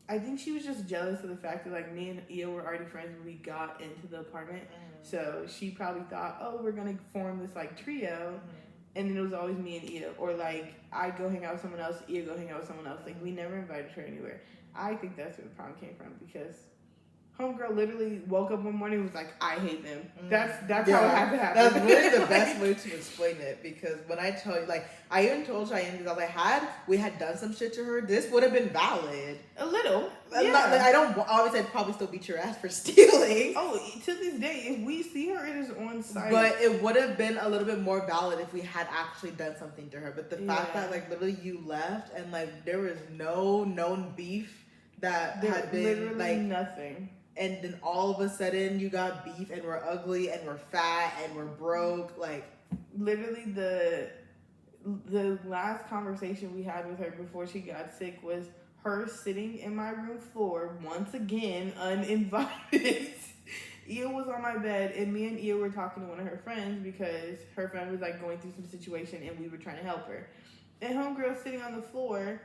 I think she was just jealous of the fact that like me and Ia were already friends when we got into the apartment. Mm-hmm. So she probably thought, oh, we're gonna form this like trio. Mm-hmm. And then it was always me and Ia. Or like I go hang out with someone else, Ia go hang out with someone else. Like we never invited her anywhere. I think that's where the problem came from because homegirl literally woke up one morning and was like, I hate them. That's how it had to happen.
That's really the best way to explain it because when I tell you, like, I even told Cheyenne that we had done some shit to her, this would have been valid.
A little. Yeah.
I don't, obviously I'd probably still beat your ass for stealing.
Oh, to this day, if we see her, it is on site.
But it would have been a little bit more valid if we had actually done something to her. But the fact that, like, literally you left and, like, there was no known beef that
there
had been,
literally
like,
nothing.
And then all of a sudden you got beef and we're ugly and we're fat and we're broke. Like
literally the last conversation we had with her before she got sick was her sitting in my room floor once again uninvited. Ia was on my bed and me and Ia were talking to one of her friends because her friend was like going through some situation and we were trying to help her. And homegirl sitting on the floor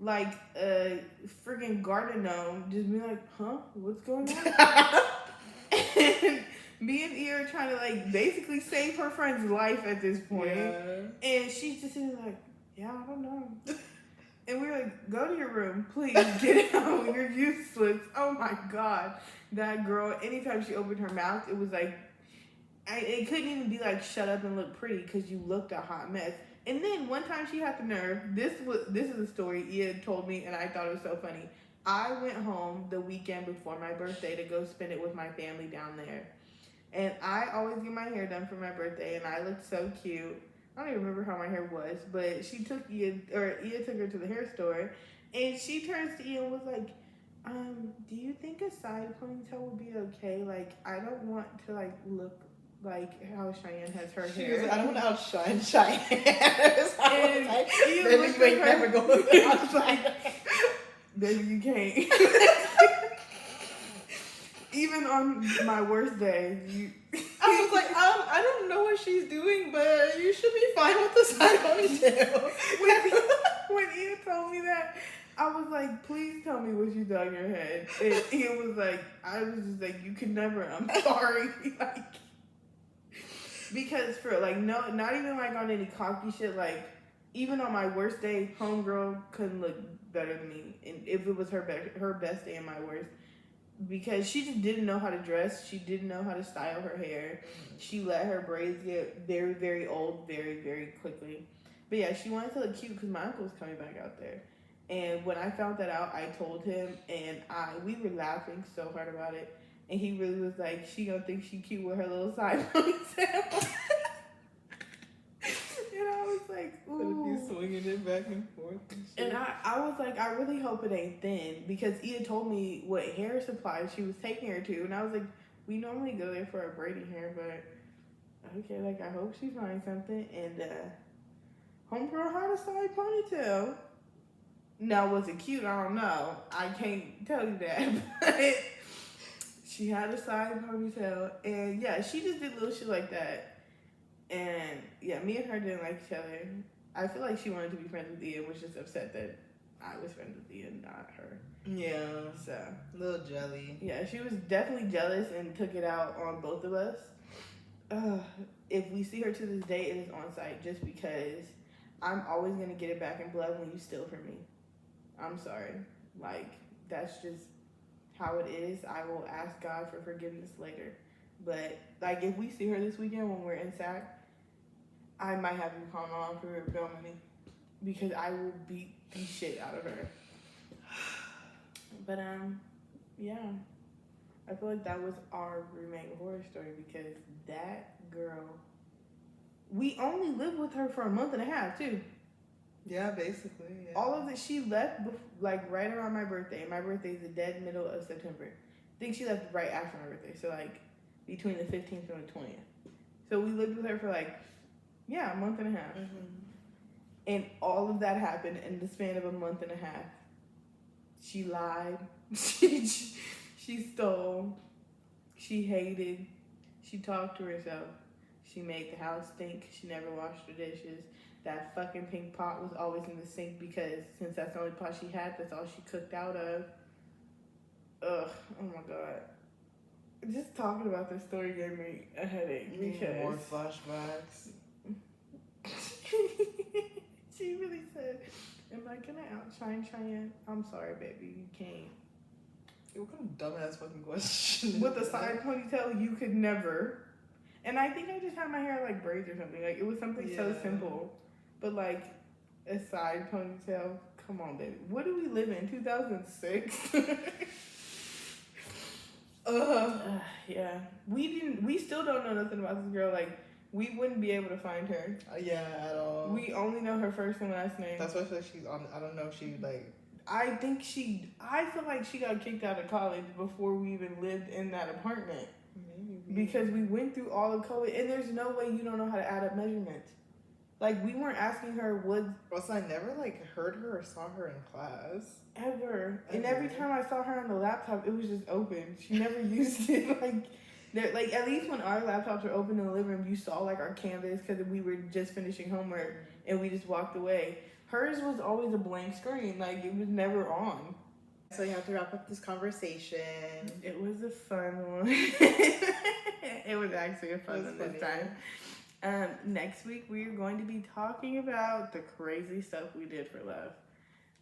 like a freaking garden gnome, just be like, huh? What's going on? And me and Ia are trying to like basically save her friend's life at this point. Yeah. And she's just sitting like, yeah, I don't know. And we were like, go to your room, please, get out. You're useless. Oh my God. That girl, anytime she opened her mouth, it was like, it couldn't even be like, shut up and look pretty because you looked a hot mess. And then one time she had the nerve. This is a story Ia told me, and I thought it was so funny. I went home the weekend before my birthday to go spend it with my family down there, and I always get my hair done for my birthday, and I looked so cute. I don't even remember how my hair was, but Ia took her to the hair store, and she turns to Ia and was like, "Do you think a side ponytail would be okay? Like, I don't want to like look." Like how Cheyenne has her hair.
Was like, I don't want to outshine Cheyenne.
And
like, baby, you ain't never going to outshine.
Baby, you can't. Even on my worst day,
I was like, I don't know what she's doing, but you should be fine with the side ponytail.
When Ia told me that, I was like, please tell me what you done in your head. And Ia was like, I was just like, you can never. I'm sorry. Like. Because for like no, not even like on any cocky shit. Like even on my worst day, homegirl couldn't look better than me. And if it was her best day and my worst, because she just didn't know how to dress. She didn't know how to style her hair. She let her braids get very, very old very, very quickly. But yeah, she wanted to look cute because my uncle was coming back out there. And when I found that out, I told him, and we were laughing so hard about it. And he really was like, she gonna think she cute with her little side ponytail. And I was like, ooh.
Be swinging it back and forth.
And I was like, I really hope it ain't thin. Because Ia told me what hair supply she was taking her to. And I was like, we normally go there for a braiding hair, but okay, like I hope she finds something. And homegirl had a side ponytail. Now, was it cute? I don't know. I can't tell you that. But she had a side ponytail, and yeah, she just did little shit like that. And yeah, me and her didn't like each other. I feel like she wanted to be friends with Ia, was just upset that I was friends with Leah, not her.
Yeah.
So
A little jelly.
yeah, she was definitely jealous and took it out on both of us. If we see her to this day, it is on site just because I'm always gonna get it back in blood when you steal from me. I'm sorry. Like, that's just how it is. I will ask God for forgiveness later. But like, if we see her this weekend when we're in SAC, I might have to call my mom for her bail money because I will beat the shit out of her. But yeah, I feel like that was our roommate horror story because that girl, we only lived with her for a month and a half too.
Yeah, basically. Yeah.
All of it, she left like right around my birthday. My birthday is the dead middle of September. I think she left right after my birthday, so like between the 15th and the 20th. So we lived with her for like, yeah, a month and a half. And all of that happened in the span of a month and a half. She lied. She stole. She hated. She talked to herself. She made the house stink. She never washed her dishes. That fucking pink pot was always in the sink because since that's the only pot she had, that's all she cooked out of. Ugh. Oh my god. Just talking about this story gave me a headache because
more flashbacks.
She really said, "Am I gonna outshine Cheyenne?" I'm sorry, baby, you can't.
What kind of dumbass fucking question?
With a side ponytail, you could never. And I think I just had my hair like braids or something. Like, it was something so simple, but like a side ponytail. Come on, baby. What do we live in? 2006. Yeah. We still don't know nothing about this girl. Like, we wouldn't be able to find her.
Yeah, at all.
We only know her first and last name.
That's why I feel like she's on. I don't know if she like.
I feel like she got kicked out of college before we even lived in that apartment.
Maybe.
Because we went through all of COVID, and there's no way you don't know how to add up measurements. Like, we weren't asking her what.
Also, I never like heard her or saw her in class.
Ever. And every time I saw her on the laptop, it was just open. She never used it. Like, at least when our laptops were open in the living room, you saw like our canvas because we were just finishing homework and we just walked away. Hers was always a blank screen. Like, it was never on.
So you have to wrap up this conversation.
It was a fun one. It was actually a fun one this time. Next week, we are going to be talking about the crazy stuff we did for love.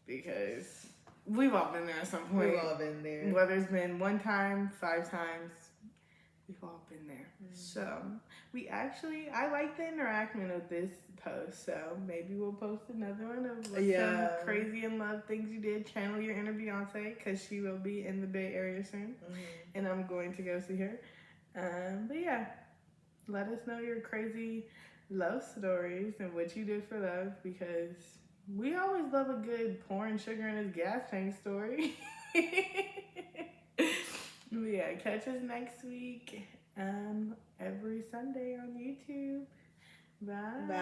Because we've all been there at some point.
We've all been there.
Whether it's been 1 time, 5 times, we've all been there. So, I like the interaction of this post. So, maybe we'll post another one of some crazy in love things you did. Channel your inner Beyonce, because she will be in the Bay Area soon. And I'm going to go see her. But yeah, let us know your crazy love stories and what you did for love, because we always love a good pouring sugar in his gas tank story. Yeah, catch us next week every Sunday on YouTube. Bye.
Bye.